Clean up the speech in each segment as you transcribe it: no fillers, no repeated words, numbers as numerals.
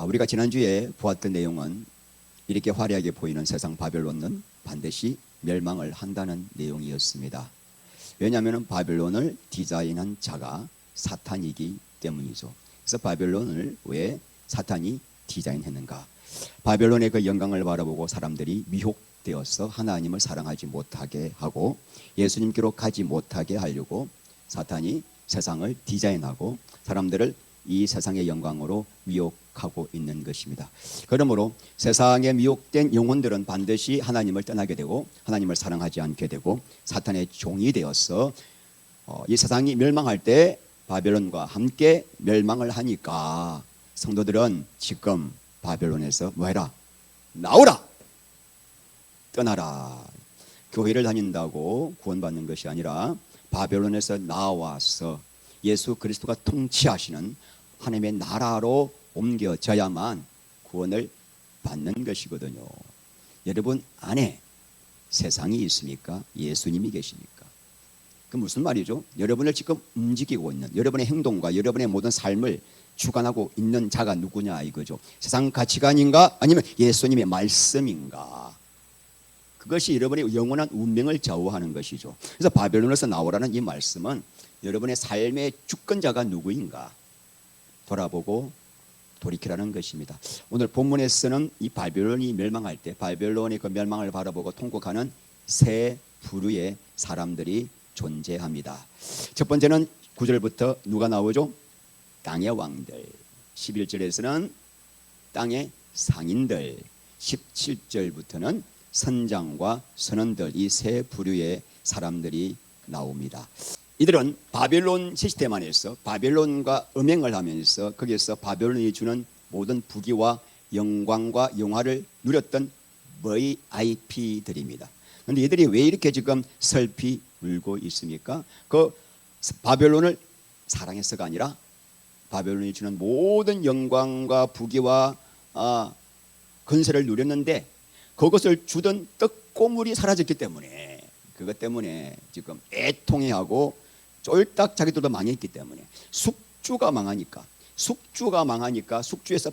우리가 지난주에 보았던 내용은 이렇게 화려하게 보이는 세상 바벨론은 반드시 멸망을 한다는 내용이었습니다. 왜냐하면 바벨론을 디자인한 자가 사탄이기 때문이죠. 그래서 바벨론을 왜 사탄이 디자인했는가? 바벨론의 그 영광을 바라보고 사람들이 미혹되어서 하나님을 사랑하지 못하게 하고 예수님께로 가지 못하게 하려고 사탄이 세상을 디자인하고 사람들을 이 세상의 영광으로 미혹하고 있는 것입니다. 그러므로 세상에 미혹된 영혼들은 반드시 하나님을 떠나게 되고 하나님을 사랑하지 않게 되고 사탄의 종이 되어서 이 세상이 멸망할 때 바벨론과 함께 멸망을 하니까 성도들은 지금 바벨론에서 뭐해라? 나오라! 떠나라. 교회를 다닌다고 구원받는 것이 아니라 바벨론에서 나와서 예수 그리스도가 통치하시는 하나님의 나라로 옮겨져야만 구원을 받는 것이거든요. 여러분 안에 세상이 있습니까? 예수님이 계십니까? 그 무슨 말이죠? 여러분을 지금 움직이고 있는 여러분의 행동과 여러분의 모든 삶을 주관하고 있는 자가 누구냐 이거죠. 세상 가치관인가 아니면 예수님의 말씀인가? 그것이 여러분의 영원한 운명을 좌우하는 것이죠. 그래서 바벨론에서 나오라는 이 말씀은 여러분의 삶의 주권자가 누구인가 돌아보고 돌이키라는 것입니다. 오늘 본문에서는 이 바벨론이 멸망할 때 바벨론의 그 멸망을 바라보고 통곡하는 세 부류의 사람들이 존재합니다. 첫 번째는 9절부터 누가 나오죠? 땅의 왕들. 11절에서는 땅의 상인들. 17절부터는 선장과 선원들, 이 세 부류의 사람들이 나옵니다. 이들은 바벨론 시스템 안에서 바벨론과 음행을 하면서 거기에서 바벨론이 주는 모든 부귀와 영광과 영화를 누렸던 VIP들입니다. 그런데 이들이 왜 이렇게 지금 슬피 울고 있습니까? 그 바벨론을 사랑해서가 아니라 바벨론이 주는 모든 영광과 부귀와 건설을 누렸는데 그것을 주던 떡고물이 사라졌기 때문에 그것 때문에 지금 애통해하고 쫄딱 자기들도 망했기 때문에 숙주가 망하니까 숙주에서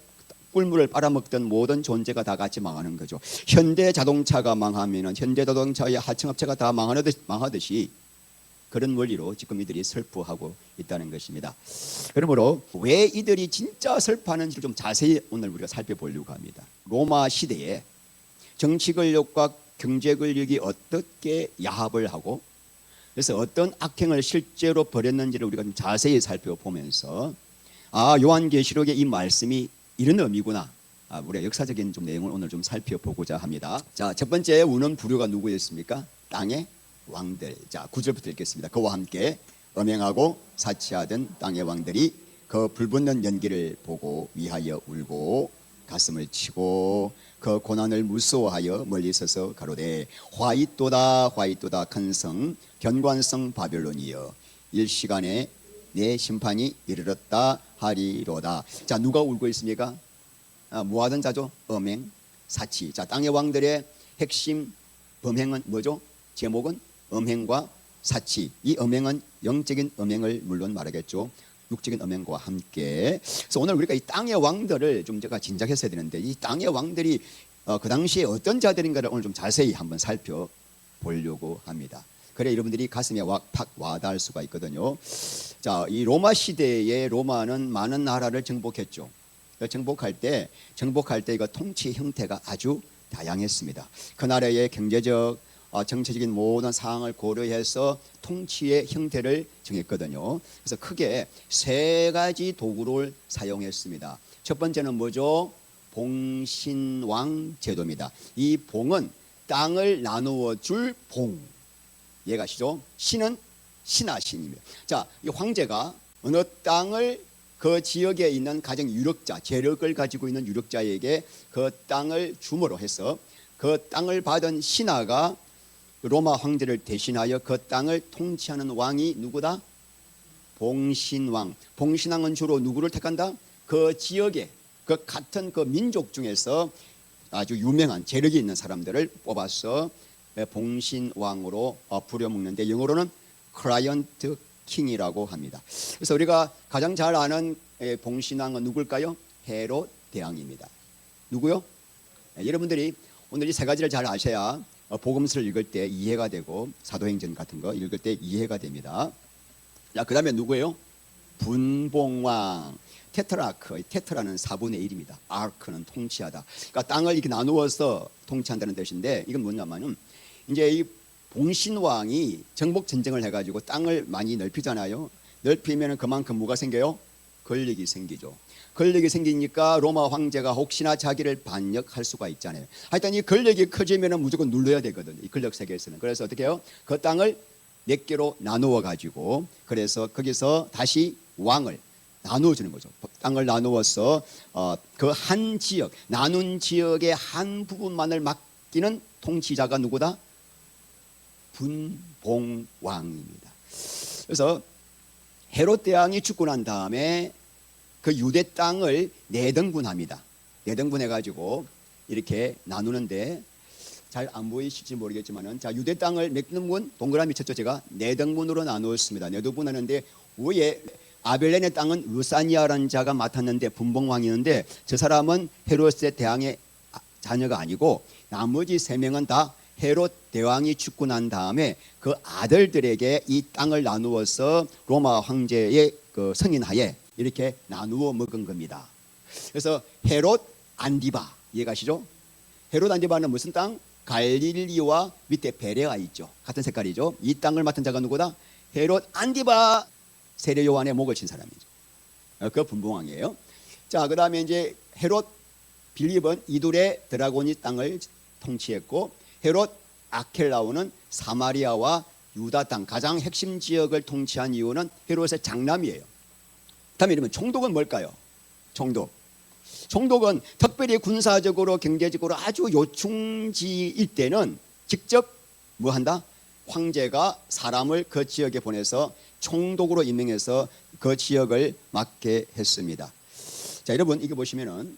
꿀물을 빨아먹던 모든 존재가 다 같이 망하는 거죠. 현대자동차가 망하면 현대자동차의 하청업체가 다 망하듯이 그런 원리로 지금 이들이 슬퍼하고 있다는 것입니다. 그러므로 왜 이들이 진짜 슬퍼하는지를 좀 자세히 오늘 우리가 살펴보려고 합니다. 로마 시대에 정치 권력과 경제 권력이 어떻게 야합을 하고 그래서 어떤 악행을 실제로 벌였는지를 우리가 좀 자세히 살펴보면서 요한계시록의 이 말씀이 이런 의미구나. 우리가 역사적인 좀 내용을 오늘 좀 살펴보고자 합니다. 자, 첫 번째 우는 부류가 누구였습니까? 땅의 왕들. 자, 9절부터 읽겠습니다. 그와 함께 음행하고 사치하던 땅의 왕들이 그 불붙는 연기를 보고 위하여 울고 가슴을 치고 그 고난을 무서워하여 멀리 서서 가로되 화이또다 큰 성 견고한 바벨론이여 일시간에 내 심판이 이르렀다 하리로다. 자, 누가 울고 있습니까? 뭐하던 자죠? 음행, 사치. 자, 땅의 왕들의 핵심 범행은 뭐죠? 제목은 음행과 사치. 이 음행은 영적인 음행을 물론 말하겠죠. 육적인 음행과 함께. 그래서 오늘 우리가 이 땅의 왕들을 좀 제가 진작했어야 되는데 이 땅의 왕들이 그 당시에 어떤 자들인가를 오늘 좀 자세히 한번 살펴보려고 합니다. 그래 여러분들이 가슴에 팍 와닿을 수가 있거든요. 자, 이 로마 시대에 로마는 많은 나라를 정복했죠. 정복할 때 이거 통치 형태가 아주 다양했습니다. 그 나라의 경제적 정치적인 모든 상황을 고려해서 통치의 형태를 정했거든요. 그래서 크게 세 가지 도구를 사용했습니다. 첫 번째는 뭐죠? 봉신왕 제도입니다. 이 봉은 땅을 나누어 줄 봉. 이해가시죠? 신은 신하신입니다. 자, 이 황제가 어느 땅을 그 지역에 있는 가장 유력자, 재력을 가지고 있는 유력자에게 그 땅을 줌으로 해서 그 땅을 받은 신하가 로마 황제를 대신하여 그 땅을 통치하는 왕이 누구다? 봉신왕. 봉신왕은 주로 누구를 택한다? 그 지역에 그 같은 그 민족 중에서 아주 유명한 재력이 있는 사람들을 뽑아서 봉신왕으로 부려먹는데 영어로는 클라이언트 킹이라고 합니다. 그래서 우리가 가장 잘 아는 봉신왕은 누굴까요? 헤롯 대왕입니다. 누구요? 여러분들이 오늘 이 세 가지를 잘 아셔야 복음서를 읽을 때 이해가 되고 사도행전 같은 거 읽을 때 이해가 됩니다. 자, 그 다음에 누구예요? 분봉왕. 테트라크, 테트라는 4분의 1입니다. 아크는 통치하다. 그러니까 땅을 이렇게 나누어서 통치한다는 뜻인데, 이건 뭐냐면은 이제 이 봉신왕이 정복 전쟁을 해가지고 땅을 많이 넓히잖아요. 넓히면 그만큼 뭐가 생겨요? 권력이 생기죠. 권력이 생기니까 로마 황제가 혹시나 자기를 반역할 수가 있잖아요. 하여튼 이 권력이 커지면 무조건 눌러야 되거든요. 이 권력 세계에서는. 그래서 어떻게 해요? 그 땅을 4개로 나누어 가지고, 그래서 거기서 다시 왕을 나누어주는 거죠. 땅을 나누어서 그 한 지역, 나눈 지역의 한 부분만을 맡기는 통치자가 누구다? 분봉왕입니다. 그래서 헤롯 대왕이 죽고 난 다음에 그 유대 땅을 4등분합니다. 4등분해 가지고 이렇게 나누는데, 잘 안 보이실지 모르겠지만은, 자, 유대 땅을 몇 등분? 동그라미 쳤죠. 제가 4등분으로 나누었습니다. 4등분 하는데, 위에 아벨렌의 땅은 루사니아라는 자가 맡았는데, 분봉왕이었는데, 저 사람은 헤롯의 대왕의 자녀가 아니고 나머지 3명은 다 헤롯 대왕이 죽고 난 다음에 그 아들들에게 이 땅을 나누어서 로마 황제의 그 승인하에 이렇게 나누어 먹은 겁니다. 그래서 헤롯 안디바, 이해가시죠? 헤롯 안디바는 무슨 땅? 갈릴리와 밑에 베레아 있죠. 같은 색깔이죠. 이 땅을 맡은 자가 누구다? 헤롯 안디바, 세례 요한의 목을 친 사람이죠. 그 분봉왕이에요. 자, 그 다음에 이제 헤롯 빌립은 이둘의 드라고니 땅을 통치했고, 헤롯 아켈라오는 사마리아와 유다 땅 가장 핵심 지역을 통치한 이유는 헤롯의 장남이에요. 다음에 이러면 총독은 뭘까요? 총독은 특별히 군사적으로 경제적으로 아주 요충지일 때는 직접 뭐 한다? 황제가 사람을 그 지역에 보내서 총독으로 임명해서 그 지역을 맡게 했습니다. 자, 여러분 이게 보시면은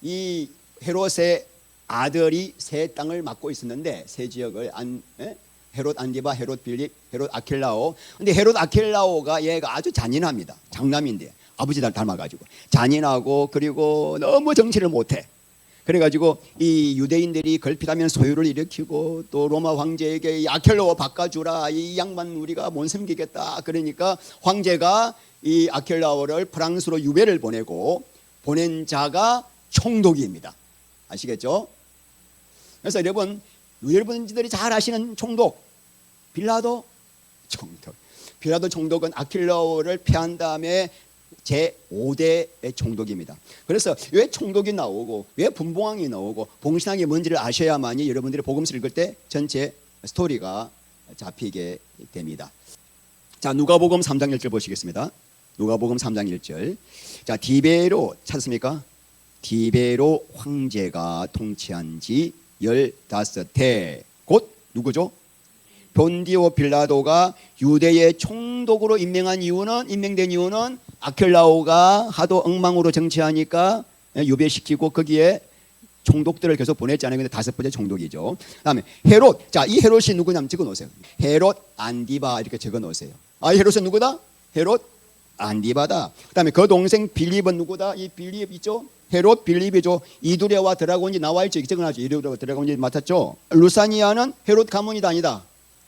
이 헤롯의 아들이 세 땅을 맡고 있었는데, 세 지역을 헤롯 안디바, 헤롯 빌립, 헤롯 아켈라오. 근데 헤롯 아켈라오가 얘가 아주 잔인합니다. 장남인데 아버지 닮아가지고 잔인하고, 그리고 너무 정치를 못해. 그래가지고 이 유대인들이 걸핏하면 소요를 일으키고, 또 로마 황제에게 이 아켈라오 바꿔주라, 이 양반 우리가 못 섬기겠다. 그러니까 황제가 이 아켈라오를 프랑스로 유배를 보낸 자가 총독입니다. 아시겠죠? 그래서 여러분들이 잘 아시는 총독, 빌라도 총독. 빌라도 총독은 아킬라오를 패한 다음에 제5대의 총독입니다. 그래서 왜 총독이 나오고 왜 분봉왕이 나오고 봉신왕이 뭔지를 아셔야만이 여러분들이 복음서를 읽을 때 전체 스토리가 잡히게 됩니다. 자, 누가복음 3장 1절 보시겠습니다. 누가복음 3장 1절. 자, 디베로 찾습니까? 디베로 황제가 통치한 지 15해. 곧 누구죠? 본디오 빌라도가 유대의 총독으로 임명된 이유는 아켈라오가 하도 엉망으로 정치하니까 유배시키고 거기에 총독들을 계속 보냈잖아요. 근데 5번째 총독이죠. 그다음에 헤롯. 자, 이 헤롯이 누구냐면 적어 놓으세요. 헤롯 안디바 이렇게 적어 놓으세요. 아, 이 헤롯은 누구다? 헤롯 안디바다. 그다음에 그 동생 빌립은 누구다? 이 빌립 있죠? 헤롯 빌립이죠. 이두레와 드라곤이 나와 있죠. 적어놨죠. 이두레와 드라곤이 맡았죠. 루사니아는 헤롯 가문이다 아니다?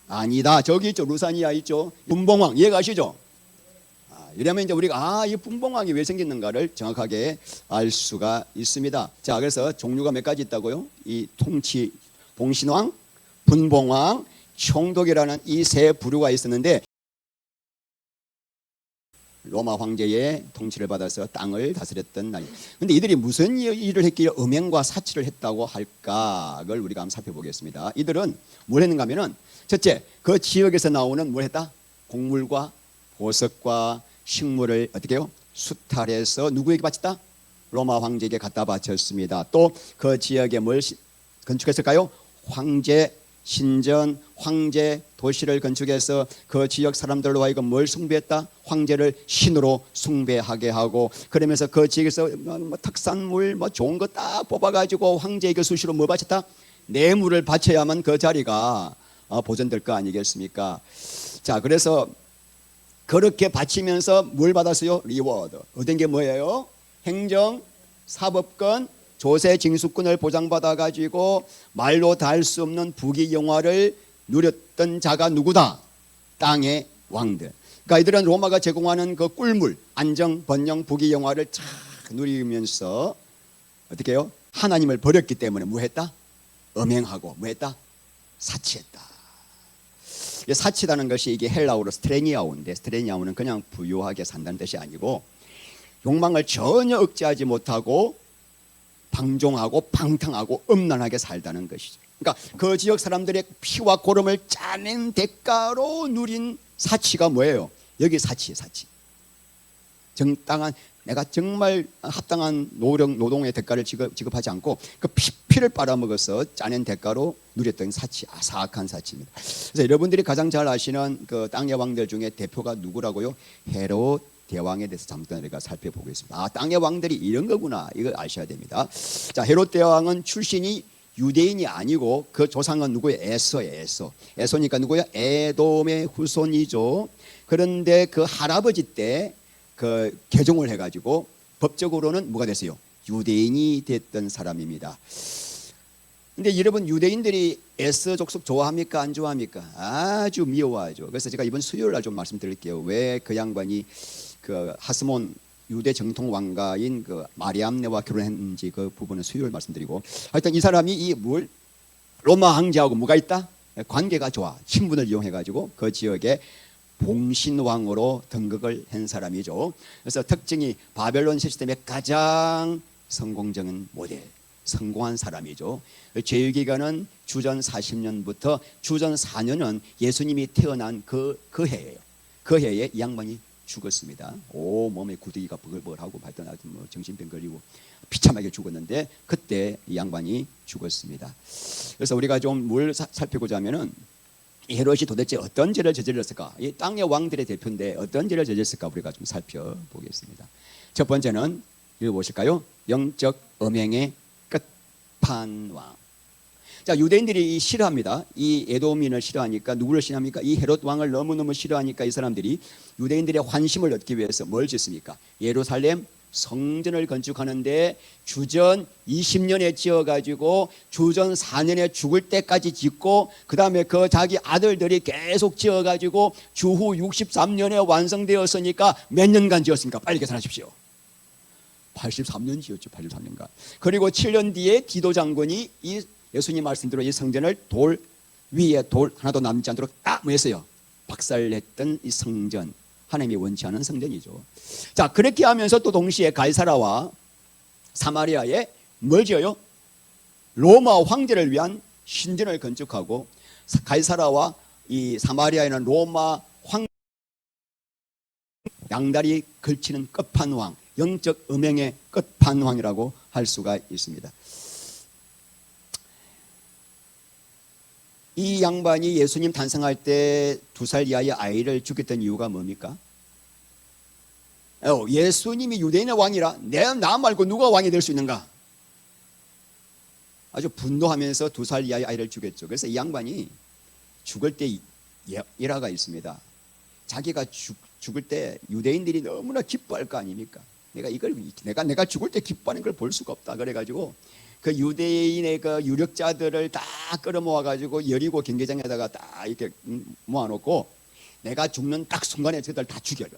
아니다. 저기 있죠. 루사니아 있죠. 분봉왕 이해가시죠? 이러면 이제 우리가 이 분봉왕이 왜 생겼는가를 정확하게 알 수가 있습니다. 자, 그래서 종류가 몇 가지 있다고요? 이 통치, 봉신왕, 분봉왕, 총독이라는 이 세 부류가 있었는데, 로마 황제의 통치를 받아서 땅을 다스렸던 날. 근데 이들이 무슨 일을 했기에 음행과 사치를 했다고 할까? 그걸 우리가 한번 살펴보겠습니다. 이들은 뭘 했는가 하면은, 첫째, 그 지역에서 나오는 뭘 했다? 곡물과 보석과 식물을 어떻게 해요? 수탈해서 누구에게 바쳤다? 로마 황제에게 갖다 바쳤습니다. 또 그 지역에 뭘 건축했을까요? 황제 신전, 황제 도시를 건축해서 그 지역 사람들로 하여금 뭘 숭배했다? 황제를 신으로 숭배하게 하고, 그러면서 그 지역에서 뭐 특산물 뭐 좋은 거 딱 뽑아가지고 황제에게 수시로 뭐 바쳤다? 뇌물을 바쳐야만 그 자리가 보존될 거 아니겠습니까? 자, 그래서 그렇게 바치면서 뭘 받았어요? 리워드. 얻은 게 뭐예요? 행정 사법권, 조세 징수권을 보장받아 가지고 말로 다 할 수 없는 부귀 영화를 누렸던 자가 누구다? 땅의 왕들. 그러니까 이들은 로마가 제공하는 그 꿀물, 안정, 번영, 부귀 영화를 쫙 누리면서 어떻게 해요? 하나님을 버렸기 때문에 뭐했다? 음행하고 뭐했다? 사치했다. 사치라는 것이 이게 헬라어로 스트레니아오인데, 스트레니아오는 그냥 부유하게 산다는 뜻이 아니고 욕망을 전혀 억제하지 못하고 방종하고 방탕하고 음란하게 살다는 것이죠. 그러니까 그 지역 사람들의 피와 고름을 짜낸 대가로 누린 사치가 뭐예요? 여기 사치예요, 사치. 정당한, 내가 정말 합당한 노동의 대가를 지급하지 않고 그 피를 빨아먹어서 짜낸 대가로 누렸던 사치, 사악한 사치입니다. 그래서 여러분들이 가장 잘 아시는 그 땅의 왕들 중에 대표가 누구라고요? 헤롯 대왕에 대해서 잠깐 우리가 살펴보겠습니다. 아, 땅의 왕들이 이런 거구나, 이걸 아셔야 됩니다. 자, 헤롯 대왕은 출신이 유대인이 아니고 그 조상은 누구예요? 에서예요. 에서니까 누구예요? 에돔의 후손이죠. 그런데 그 할아버지 때 그 개종을 해가지고 법적으로는 뭐가 됐어요? 유대인이 됐던 사람입니다. 근데 여러분, 유대인들이 에서 족속 좋아합니까? 안 좋아합니까? 아주 미워하죠. 그래서 제가 이번 수요일 날 좀 말씀드릴게요. 왜 그 양반이 그 하스몬 유대 정통 왕가인 그 마리암네와 결혼했는지 그 부분은 수요일 말씀드리고, 하여튼 이 사람이 이 뭘 로마 황제하고 뭐가 있다? 관계가 좋아. 친분을 이용해 가지고 그 지역에 봉신왕으로 등극을 한 사람이죠. 그래서 특징이 바벨론 시스템의 가장 성공적인 모델, 성공한 사람이죠. 제위기간은 주전 40년부터 주전 4년은 예수님이 태어난 그 해예요. 그 해에 이 양반이 죽었습니다. 몸에 구더기가 버글버글하고 하여튼 뭐 정신병 걸리고 비참하게 죽었는데 그때 이 양반이 죽었습니다. 그래서 우리가 좀 뭘 살피고자 하면은 이 헤롯이 도대체 어떤 죄를 저질렀을까? 이 땅의 왕들의 대표인데 어떤 죄를 저질렀을까? 우리가 좀 살펴보겠습니다. 첫 번째는 읽어보실까요? 영적 음행의 끝판왕. 자, 유대인들이 싫어합니다. 이 에돔인을 싫어하니까 누구를 싫어합니까? 이 헤롯 왕을 너무너무 싫어하니까 이 사람들이 유대인들의 환심을 얻기 위해서 뭘 짓습니까? 예루살렘 성전을 건축하는데 주전 20년에 지어가지고 주전 4년에 죽을 때까지 짓고 그 다음에 그 자기 아들들이 계속 지어가지고 주후 63년에 완성되었으니까 몇 년간 지었습니까? 빨리 계산하십시오. 83년 지었죠. 83년간. 그리고 7년 뒤에 디도 장군이 이 예수님 말씀대로 이 성전을 돌 위에 돌 하나도 남지 않도록 뭐 했어요? 박살냈던 이 성전, 하나님이 원치 않은 성전이죠. 자, 그렇게 하면서 또 동시에 가이사라와 사마리아에 뭘 지어요? 로마 황제를 위한 신전을 건축하고, 가이사라와 이 사마리아에는 로마 황 양다리 걸치는 끝판왕, 영적 음행의 끝판왕이라고 할 수가 있습니다. 이 양반이 예수님 탄생할 때 2살 이하의 아이를 죽였던 이유가 뭡니까? 예수님이 유대인의 왕이라 나 말고 누가 왕이 될 수 있는가? 아주 분노하면서 2살 이하의 아이를 죽였죠. 그래서 이 양반이 죽을 때 일화가 있습니다. 자기가 죽을 때 유대인들이 너무나 기뻐할 거 아닙니까? 내가 죽을 때 기뻐하는 걸 볼 수가 없다. 그래가지고 그 유대인의 그 유력자들을 다 끌어모아 가지고 여리고 경계장에다가 딱 이렇게 모아놓고 내가 죽는 딱 순간에 저들 다 죽여라.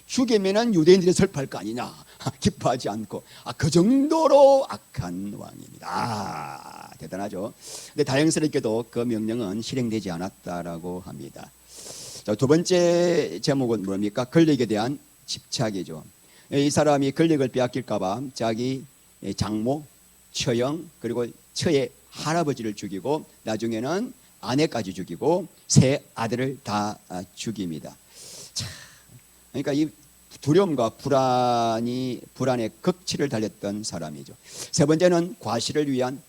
죽이면은 유대인들이 슬퍼할 거 아니냐. 기뻐하지 않고. 그 정도로 악한 왕입니다. 대단하죠. 근데 다행스럽게도 그 명령은 실행되지 않았다라고 합니다. 자, 두 번째 제목은 뭡니까? 권력에 대한 집착이죠. 이 사람이 권력을 빼앗길까봐 자기 장모, 처형, 그리고 처의 할아버지를 죽이고 나중에는 아내까지 죽이고 세 아들을 다 죽입니다. 자, 그러니까 이 두려움과 불안의 극치를 달렸던 사람이죠. 세 번째는 과실을 위한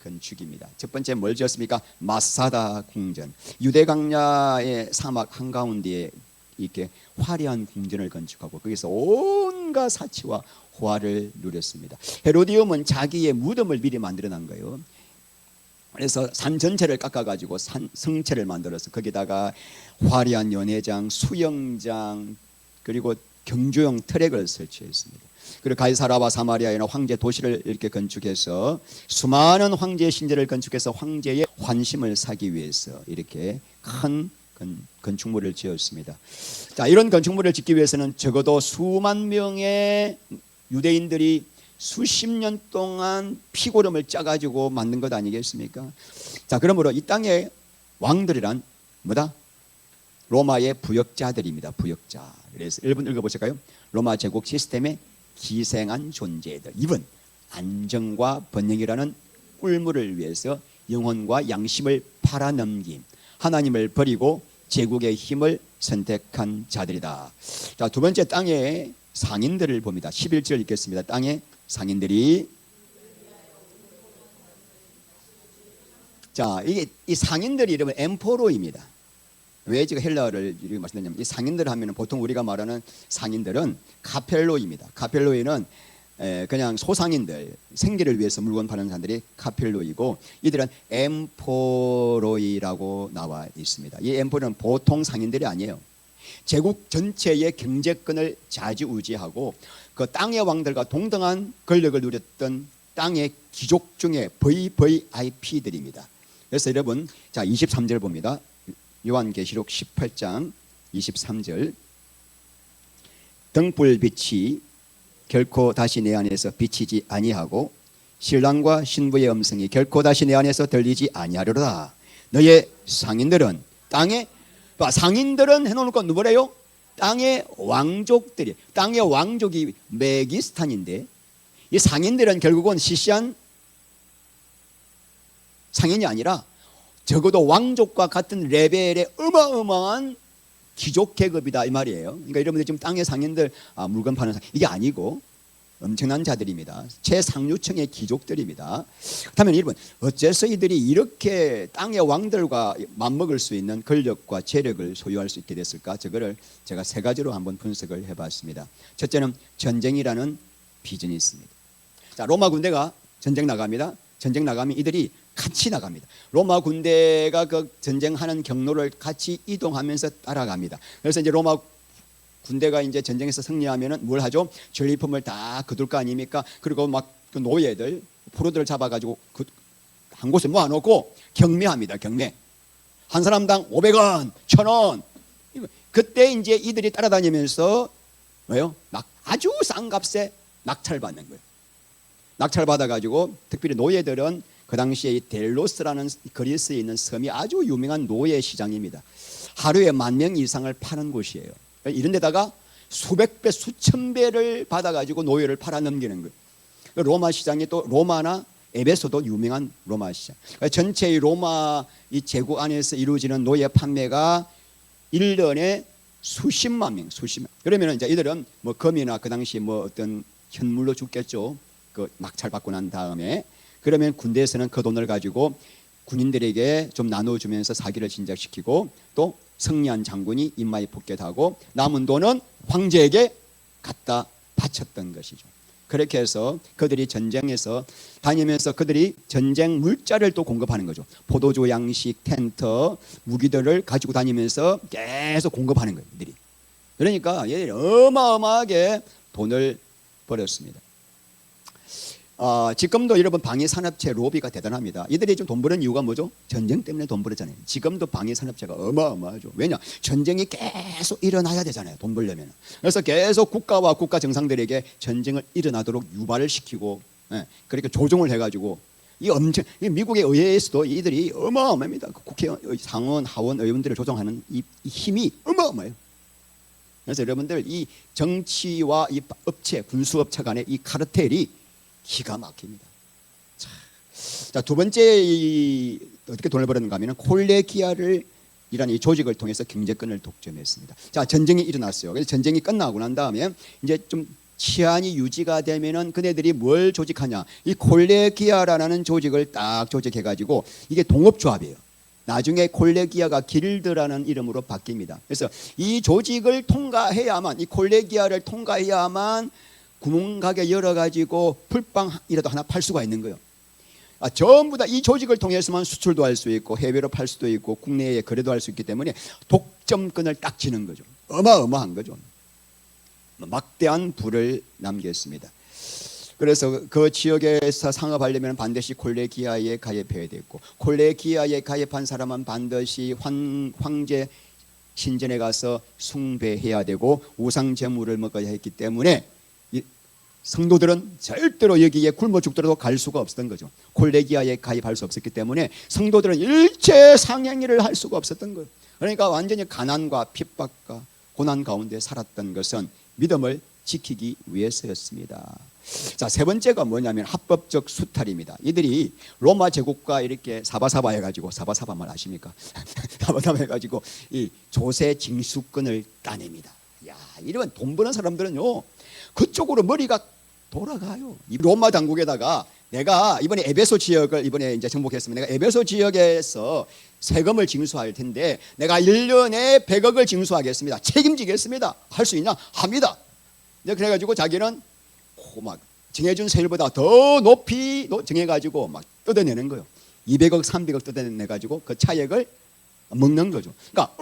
건축입니다. 첫 번째 뭘 지었습니까? 마사다 궁전. 유대 강야의 사막 한가운데에 이렇게 화려한 궁전을 건축하고 거기서 온갖 사치와 호화를 누렸습니다. 헤로디움은 자기의 무덤을 미리 만들어 놓은 거예요. 그래서 산 전체를 깎아가지고 성체를 만들어서 거기다가 화려한 연회장, 수영장, 그리고 경주용 트랙을 설치했습니다. 그리고 가이사라와 사마리아에는 황제 도시를 이렇게 건축해서 수많은 황제의 신전을 건축해서 황제의 환심을 사기 위해서 이렇게 큰 건축물을 지었습니다. 자, 이런 건축물을 짓기 위해서는 적어도 수만 명의 유대인들이 수십 년 동안 피고름을 짜가지고 만든 것 아니겠습니까? 자, 그러므로 이 땅의 왕들이란 뭐다? 로마의 부역자들입니다. 부역자. 그래서 1번 읽어보실까요? 로마 제국 시스템에 기생한 존재들. 2번 안정과 번영이라는 꿀물을 위해서 영혼과 양심을 팔아넘김. 하나님을 버리고 제국의 힘을 선택한 자들이다. 자, 두 번째 땅의 상인들을 봅니다. 11절 읽겠습니다. 땅의 상인들이, 자, 이게 이 상인들이 이름은 엠포로입니다. 왜 제가 헬라어를 이렇게 말씀드리냐면, 이 상인들 하면은 보통 우리가 말하는 상인들은 카펠로입니다. 카펠로이는 그냥 소상인들, 생계를 위해서 물건 파는 사람들이 카펠로이고, 이들은 엠포로이라고 나와 있습니다. 이 엠포로는 보통 상인들이 아니에요. 제국 전체의 경제권을 좌지우지하고 그 땅의 왕들과 동등한 권력을 누렸던 땅의 귀족 중에 VVIP들입니다. 그래서 여러분, 자, 23절 봅니다. 요한계시록 18장 23절. 등불빛이 결코 다시 내 안에서 비치지 아니하고 신랑과 신부의 음성이 결코 다시 내 안에서 들리지 아니하리로다. 너의 상인들은 땅에, 상인들은 해놓으니까 누구래요? 땅의 왕족들이. 땅의 왕족이 메기스탄인데, 이 상인들은 결국은 시시한 상인이 아니라 적어도 왕족과 같은 레벨의 어마어마한 귀족 계급이다 이 말이에요. 그러니까 여러분들 지금 땅의 상인들, 물건 파는 상인, 이게 아니고 엄청난 자들입니다. 최상류층의 귀족들입니다. 그렇다면 여러분, 어째서 이들이 이렇게 땅의 왕들과 맞먹을 수 있는 권력과 재력을 소유할 수 있게 됐을까? 저거를 제가 세 가지로 한번 분석을 해봤습니다. 첫째는 전쟁이라는 비전이 있습니다. 자, 로마 군대가 전쟁 나갑니다. 전쟁 나가면 이들이 같이 나갑니다. 로마 군대가 그 전쟁하는 경로를 같이 이동하면서 따라갑니다. 그래서 이제 로마 군대가 이제 전쟁에서 승리하면은 뭘 하죠? 전리품을 다 거둘 거 아닙니까? 그리고 막 그 노예들, 포로들을 잡아가지고 한 곳에 모아놓고 경매합니다. 경매. 한 사람당 500원, 1000원. 그때 이제 이들이 따라다니면서 뭐요? 아주 싼 값에 낙찰받는 거예요. 낙찰받아가지고 특별히 노예들은 그 당시에 이 델로스라는 그리스에 있는 섬이 아주 유명한 노예 시장입니다. 하루에 10,000명 이상을 파는 곳이에요. 이런 데다가 수백 배, 수천 배를 받아가지고 노예를 팔아넘기는 거예요. 로마 시장이 또 로마나 에베소도 유명한 로마 시장. 전체의 로마 이 제국 안에서 이루어지는 노예 판매가 1년에 수십만 명. 그러면 이제 이들은 뭐 금이나 그 당시 뭐 어떤 현물로 죽겠죠. 그 낙찰받고 난 다음에. 그러면 군대에서는 그 돈을 가지고 군인들에게 좀 나눠주면서 사기를 진작시키고, 또 승리한 장군이 인마에 복귀하고 남은 돈은 황제에게 갖다 바쳤던 것이죠. 그렇게 해서 그들이 전쟁에서 다니면서 그들이 전쟁 물자를 또 공급하는 거죠. 포도주, 양식, 텐트, 무기들을 가지고 다니면서 계속 공급하는 거예요. 이들이. 그러니까 얘들이 어마어마하게 돈을 벌었습니다. 지금도 여러분 방위산업체 로비가 대단합니다. 이들이 좀 돈 버는 이유가 뭐죠? 전쟁 때문에 돈 벌었잖아요. 지금도 방위산업체가 어마어마하죠. 왜냐? 전쟁이 계속 일어나야 되잖아요. 돈 벌려면. 그래서 계속 국가와 국가 정상들에게 전쟁을 일어나도록 유발을 시키고, 그렇게 조종을 해가지고, 이 미국의 의회에서도 이들이 어마어마합니다. 국회의원, 상원, 하원 의원들을 조종하는 이 힘이 어마어마해요. 그래서 여러분들 이 정치와 이 업체, 군수업체 간의 이 카르텔이 기가 막힙니다. 자, 두 번째 어떻게 돈을 벌었는가 하면 콜레기아를 이라는 이 조직을 통해서 경제권을 독점했습니다. 자, 전쟁이 일어났어요. 그래서 전쟁이 끝나고 난 다음에 이제 좀 치안이 유지가 되면은 그네들이 뭘 조직하냐? 이 콜레기아라는 조직을 딱 조직해가지고, 이게 동업조합이에요. 나중에 콜레기아가 길드라는 이름으로 바뀝니다. 그래서 이 조직을 통과해야만, 이 콜레기아를 통과해야만 구멍가게 열어가지고 풀빵이라도 하나 팔 수가 있는 거예요. 전부 다 이 조직을 통해서만 수출도 할 수 있고 해외로 팔 수도 있고 국내에 거래도 할 수 있기 때문에 독점권을 딱 쥐는 거죠. 어마어마한 거죠. 막대한 부를 남겼습니다. 그래서 그 지역에서 상업하려면 반드시 콜레기아에 가입해야 됐고, 콜레기아에 가입한 사람은 반드시 황제 신전에 가서 숭배해야 되고 우상 제물을 먹어야 했기 때문에 성도들은 절대로 여기에 굶어 죽더라도 갈 수가 없었던 거죠. 콜레기아에 가입할 수 없었기 때문에 성도들은 일체 상행위를 할 수가 없었던 거예요. 그러니까 완전히 가난과 핍박과 고난 가운데 살았던 것은 믿음을 지키기 위해서였습니다. 자, 세 번째가 뭐냐면 합법적 수탈입니다. 이들이 로마 제국과 이렇게 사바사바 해가지고, 사바사바만 아십니까? 사바사바 해가지고 이 조세 징수권을 따냅니다. 야, 이러면 돈 버는 사람들은요 그쪽으로 머리가 돌아가요. 이 로마 당국에다가 내가 이번에 에베소 지역을 이번에 이제 정복했습니다. 내가 에베소 지역에서 세금을 징수할 텐데 내가 1년에 100억을 징수하겠습니다. 책임지겠습니다. 할 수 있냐? 합니다. 그래가지고 자기는 막 정해준 세율보다 더 높이 정해가지고 막 뜯어내는 거예요. 200억, 300억 뜯어내가지고 그 차액을 먹는 거죠. 그러니까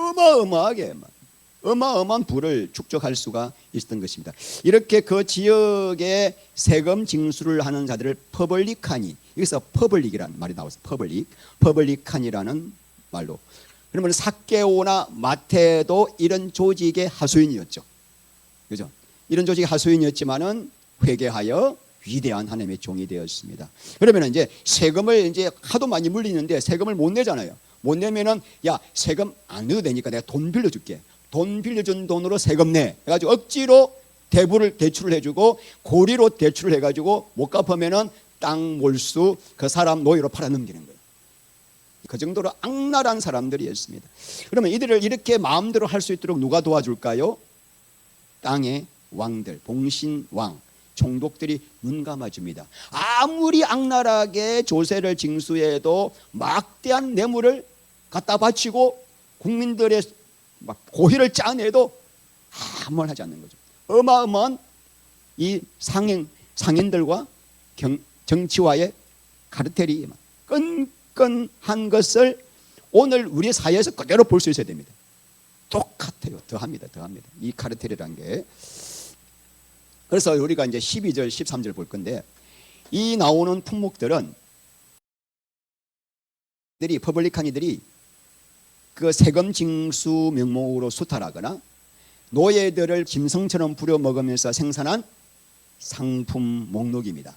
어마어마한 부를 축적할 수가 있었던 것입니다. 이렇게 그 지역에 세금 징수를 하는 자들을 퍼블리칸이, 여기서 퍼블릭이라는 말이 나와서 퍼블리칸이라는 말로, 그러면 삭개오나 마태도 이런 조직의 하수인이었죠. 그죠? 이런 조직의 하수인이었지만은 회개하여 위대한 하나님의 종이 되었습니다. 그러면 이제 세금을 이제 하도 많이 물리는데 세금을 못 내잖아요. 못 내면은 야, 세금 안 내도 되니까 내가 돈 빌려줄게. 돈 빌려준 돈으로 세금 내. 해가지고 억지로 대출을 해주고 고리로 대출을 해가지고 못 갚으면은 땅 몰수 그 사람 노예로 팔아넘기는 거예요. 그 정도로 악랄한 사람들이었습니다. 그러면 이들을 이렇게 마음대로 할 수 있도록 누가 도와줄까요? 땅의 왕들, 봉신왕, 총독들이 눈 감아줍니다. 아무리 악랄하게 조세를 징수해도 막대한 뇌물을 갖다 바치고 국민들의 막 고의를 짜내도 아무 말 하지 않는 거죠. 어마어마한 이 상인들과 정치와의 카르텔이 끈끈한 것을 오늘 우리 사회에서 그대로 볼 수 있어야 됩니다. 똑같아요. 더합니다. 이 카르텔이라는 게. 그래서 우리가 이제 12절, 13절 볼 건데, 이 나오는 품목들은 퍼블리칸이들이 그 세금 징수 명목으로 수탈하거나 노예들을 짐승처럼 부려먹으면서 생산한 상품 목록입니다.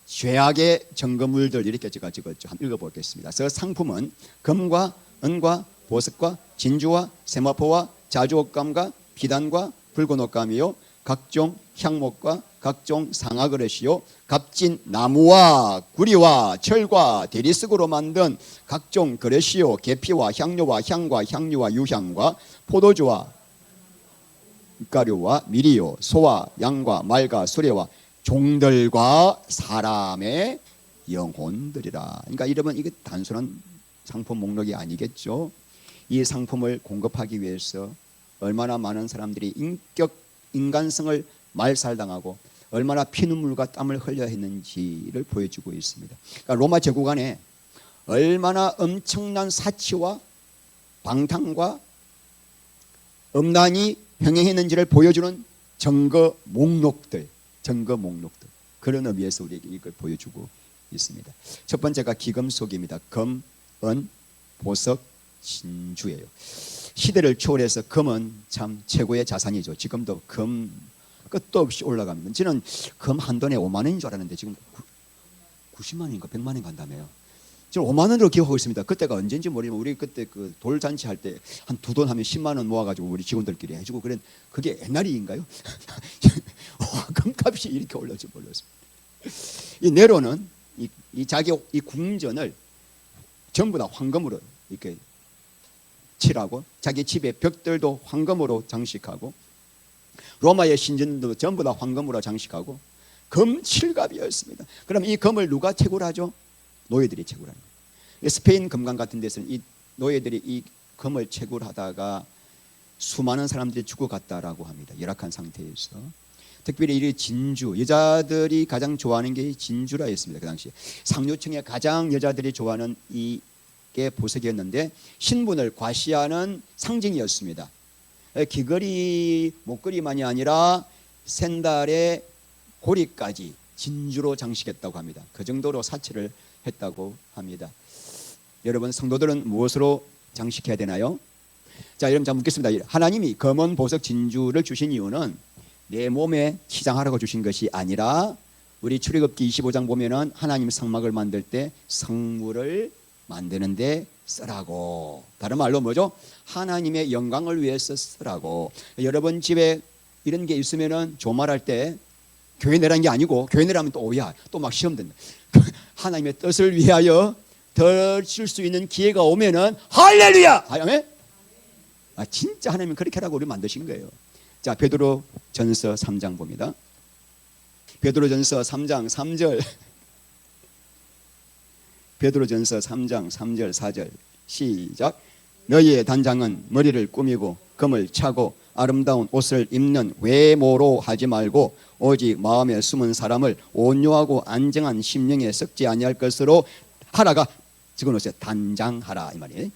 죄악의 증거물들 이렇게 제가 찍었죠. 한번 읽어보겠습니다. 그 상품은 금과 은과 보석과 진주와 세마포와 자주옷감과 비단과 붉은 옷감이요, 각종 향목과 각종 상아그릇이요, 값진 나무와 구리와 철과 대리석으로 만든 각종 그릇이요, 계피와 향료와 향과 향유와 유향과 포도주와 가루와 미리요, 소와 양과 말과 수레와 종들과 사람의 영혼들이라. 그러니까 이러면 이게 단순한 상품 목록이 아니겠죠. 이 상품을 공급하기 위해서 얼마나 많은 사람들이 인간성을 말살당하고 얼마나 피눈물과 땀을 흘려야 했는지를 보여주고 있습니다. 그러니까 로마 제국 안에 얼마나 엄청난 사치와 방탕과 음란이 흥행했는지를 보여주는 증거 목록들, 그런 의미에서 우리에게 이걸 보여주고 있습니다. 첫 번째가 기금속입니다. 금, 은, 보석, 진주예요. 시대를 초월해서 금은 참 최고의 자산이죠. 지금도 금 끝도 없이 올라갑니다. 저는 금 한 돈에 5만 원인 줄 알았는데 지금 90만 원인가 100만 원 간다며요. 저는 5만 원으로 기억하고 있습니다. 그때가 언제인지 모르지만 우리 그때 그 돌잔치 할 때 한 두 돈 하면 10만 원 모아가지고 우리 직원들끼리 해주고 그런, 그게 옛날인가요? 금값이 이렇게 올라지 몰랐습니다. 이 네로는 이 자기 이 궁전을 전부 다 황금으로 이렇게 칠하고 자기 집의 벽들도 황금으로 장식하고 로마의 신전도 전부 다 황금으로 장식하고 금칠갑이었습니다. 그럼 이 금을 누가 채굴 하죠? 노예들이 채굴하는 거예요. 스페인 금강 같은 데서는 이 노예들이 이 금을 채굴하다가 수많은 사람들이 죽어갔다라고 합니다. 열악한 상태에서. 특별히 이 진주, 여자들이 가장 좋아하는 게 진주라 했습니다. 그 당시에 상류층의 가장 여자들이 좋아하는 이게 보석이었는데 신분을 과시하는 상징이었습니다. 귀걸이, 목걸이만이 아니라 샌달의 고리까지 진주로 장식했다고 합니다. 그 정도로 사치를 했다고 합니다. 여러분, 성도들은 무엇으로 장식해야 되나요? 자, 여러분, 자 묻겠습니다. 하나님이 검은 보석 진주를 주신 이유는 내 몸에 치장하라고 주신 것이 아니라, 우리 출애굽기 25장 보면은 하나님 성막을 만들 때 성물을 만드는데 쓰라고, 다른 말로 뭐죠? 하나님의 영광을 위해서 쓰라고. 여러분 집에 이런 게 있으면은 조말할 때 교회 내라는 게 아니고, 교회 내라면 또 오야, 또 막 시험 된다. 하나님의 뜻을 위하여 더 줄 수 있는 기회가 오면은 할렐루야! 아멘? 진짜 하나님은 그렇게 하라고 우리 만드신 거예요. 자, 베드로 전서 3장 봅니다. 베드로 전서 3장 3절. 베드로 전서 3장 3절 4절 시작. 너희의 단장은 머리를 꾸미고 금을 차고 아름다운 옷을 입는 외모로 하지 말고 오직 마음에 숨은 사람을 온유하고 안정한 심령에 썩지 아니할 것으로 하라가 적어놓으세요. 단장하라 이 말이에요.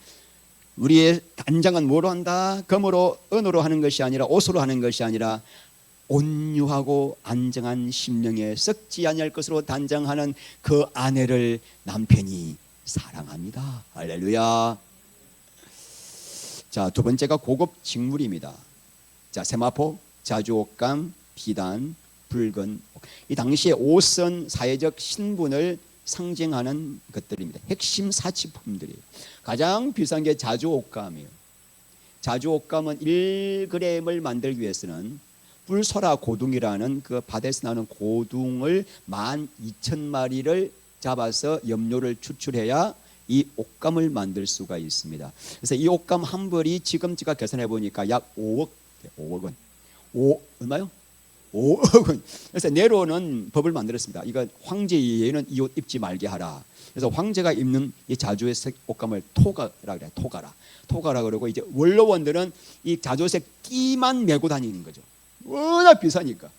우리의 단장은 뭐로 한다? 금으로 은으로 하는 것이 아니라, 옷으로 하는 것이 아니라 온유하고 안정한 심령에 썩지 아니할 것으로 단장하는 그 아내를 남편이 사랑합니다. 할렐루야. 자, 두 번째가 고급 직물입니다. 자, 세마포, 자주옷감, 비단, 붉은 옷. 이 당시에 옷은 사회적 신분을 상징하는 것들입니다. 핵심 사치품들이에요. 가장 비싼 게 자주옷감이에요. 자주옷감은 1g을 만들기 위해서는 뿔소라 고둥이라는 그 바다에서 나오는 고둥을 12,000마리를 잡아서 염료를 추출해야 이 옷감을 만들 수가 있습니다. 그래서 이 옷감 한 벌이 지금 제가 계산해 보니까 약 5억 원. 얼마요? 5억 원. 그래서 네로는 법을 만들었습니다. 이거 황제 이외에는 이 옷 입지 말게 하라. 그래서 황제가 입는 이 자주색 옷감을 토가라 그래요. 토가라 그러고, 이제 원로원들은 이 자주색 띠만 메고 다니는 거죠. 워낙 비싸니까.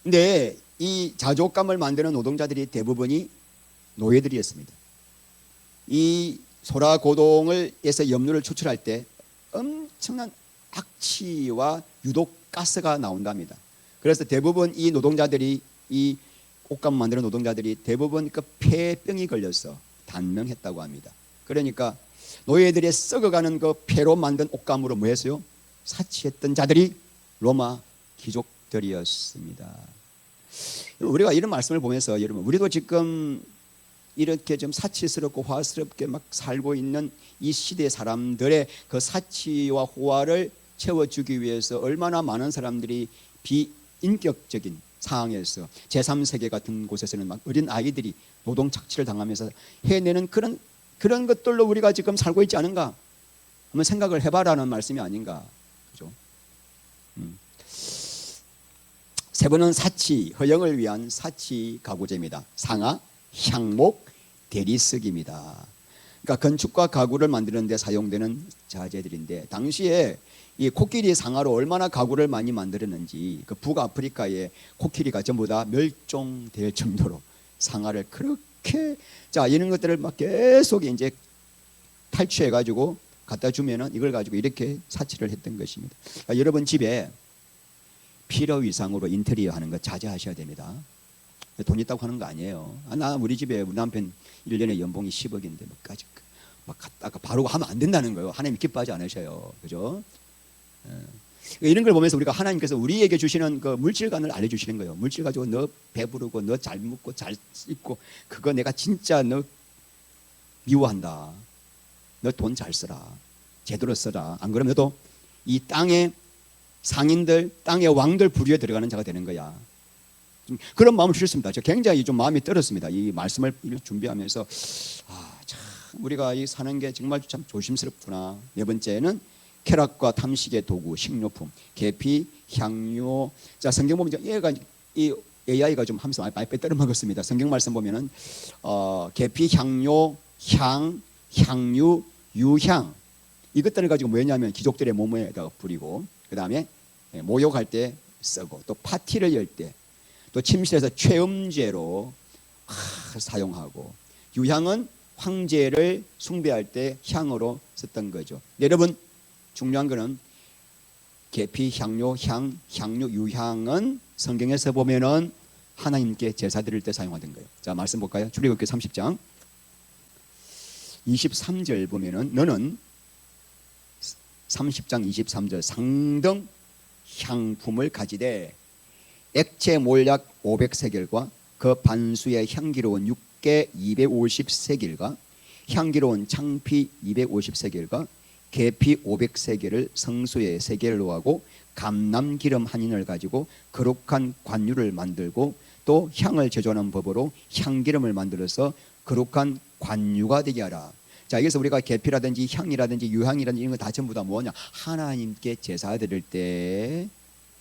근데 이 자주옷감을 만드는 노동자들이 대부분이 노예들이었습니다. 이 소라고동을 해서 염료를 추출할 때 엄청난 악취와 유독가스가 나온답니다. 그래서 대부분 이 노동자들이, 이 옷감 만드는 노동자들이 대부분 그 폐병이 걸려서 단명했다고 합니다. 그러니까 노예들의 썩어가는 그 폐로 만든 옷감으로 뭐 했어요? 사치했던 자들이 로마 귀족들이었습니다. 우리가 이런 말씀을 보면서, 여러분, 우리도 지금 이렇게 좀 사치스럽고 화스럽게 막 살고 있는 이 시대 사람들의 그 사치와 호화를 채워주기 위해서 얼마나 많은 사람들이 비인격적인 상황에서 제3세계 같은 곳에서는 막 어린 아이들이 노동 착취를 당하면서 해내는 그런 것들로 우리가 지금 살고 있지 않은가? 한번 생각을 해봐라는 말씀이 아닌가? 그죠? 세 번은 사치, 허영을 위한 사치 가구제입니다. 상아, 향목, 대리석입니다. 그러니까 건축과 가구를 만드는 데 사용되는 자재들인데, 당시에 이 코끼리 상아로 얼마나 가구를 많이 만들었는지, 그 북아프리카의 코끼리가 전부 다 멸종될 정도로 상아를 그렇게, 자, 이런 것들을 막 계속 이제 탈취해 가지고 갖다 주면은 이걸 가지고 이렇게 사치를 했던 것입니다. 그러니까 여러분 집에 필요 이상으로 인테리어 하는 거 자제하셔야 됩니다. 돈 있다고 하는 거 아니에요. 우리 집에 우리 남편 1년에 연봉이 10억인데 막 갖다가 바로 하면 안 된다는 거예요. 하나님 기뻐하지 않으셔요. 그죠? 이런 걸 보면서 우리가 하나님께서 우리에게 주시는 그 물질관을 알려주시는 거예요. 물질 가지고 너 배부르고 너 잘 먹고 잘 입고 그거 내가 진짜 너 미워한다. 너 돈 잘 써라. 제대로 써라. 안 그러면 너도 이 땅의 상인들, 땅의 왕들 부류에 들어가는 자가 되는 거야. 그런 마음을 주셨습니다. 저 굉장히 좀 마음이 떨었습니다. 이 말씀을 준비하면서 참 우리가 이 사는 게 정말 참 조심스럽구나. 네 번째는 쾌락과 탐식의 도구, 식료품, 계피, 향료. 자, 성경 보면 얘가 이 AI가 좀 하면서 많이 빼떨어 먹었습니다. 성경 말씀 보면은 계피, 향료, 향유, 유향, 이것들을 가지고 뭐냐면 귀족들의 몸에다가 뿌리고, 그 다음에 모욕할 때 쓰고, 또 파티를 열 때, 또 침실에서 최음죄로 사용하고, 유향은 황제를 숭배할 때 향으로 썼던 거죠. 여러분, 중요한 거는 계피, 향료, 향유, 유향은 성경에서 보면은 하나님께 제사 드릴 때 사용하던 거예요. 자, 말씀 볼까요? 출애굽기 30장 23절 보면은 너는 30장 23절 상등 향품을 가지되 액체 몰약 500세겔과 그 반수의 향기로운 육개 250세겔과 향기로운 창피 250세겔과 계피 500세겔을 성수의 세겔로 하고 감람기름 한 인을 가지고 거룩한 관유를 만들고 또 향을 제조하는 법으로 향기름을 만들어서 거룩한 관유가 되게 하라. 자, 여기서 우리가 계피라든지 향이라든지 유향이라든지 이런 거 다 전부 다 뭐냐? 하나님께 제사 드릴 때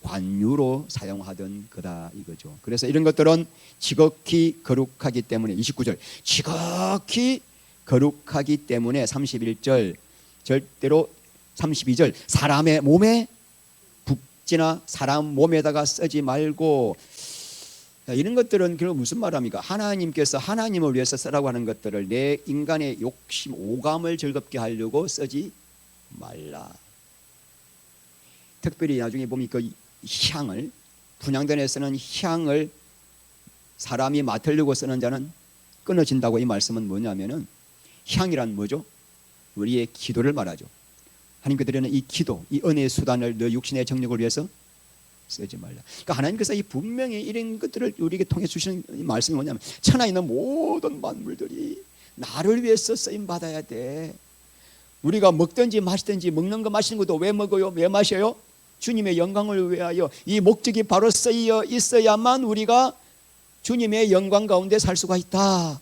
관유로 사용하던 거다 이거죠. 그래서 이런 것들은 지극히 거룩하기 때문에 29절 지극히 거룩하기 때문에 31절 절대로 32절 사람의 몸에 붓지나 사람 몸에다가 쓰지 말고. 이런 것들은 결국 무슨 말합니까? 하나님께서 하나님을 위해서 쓰라고 하는 것들을 내 인간의 욕심 오감을 즐겁게 하려고 쓰지 말라. 특별히 나중에 보면 그 향을 분향단에 쓰는 향을 사람이 맡으려고 쓰는 자는 끊어진다고. 이 말씀은 뭐냐면은 향이란 뭐죠? 우리의 기도를 말하죠. 하나님께 드리는 이 기도, 이 은혜의 수단을 너 육신의 정력을 위해서 쓰지 말라. 그러니까 하나님께서 이 분명히 이런 것들을 우리에게 통해 주시는 이 말씀이 뭐냐면 천하에 있는 모든 만물들이 나를 위해서 쓰임 받아야 돼. 우리가 먹든지 마시든지 먹는 거 마시는 것도 왜 먹어요? 왜 마셔요? 주님의 영광을 위하여. 이 목적이 바로 쓰여 있어야만 우리가 주님의 영광 가운데 살 수가 있다.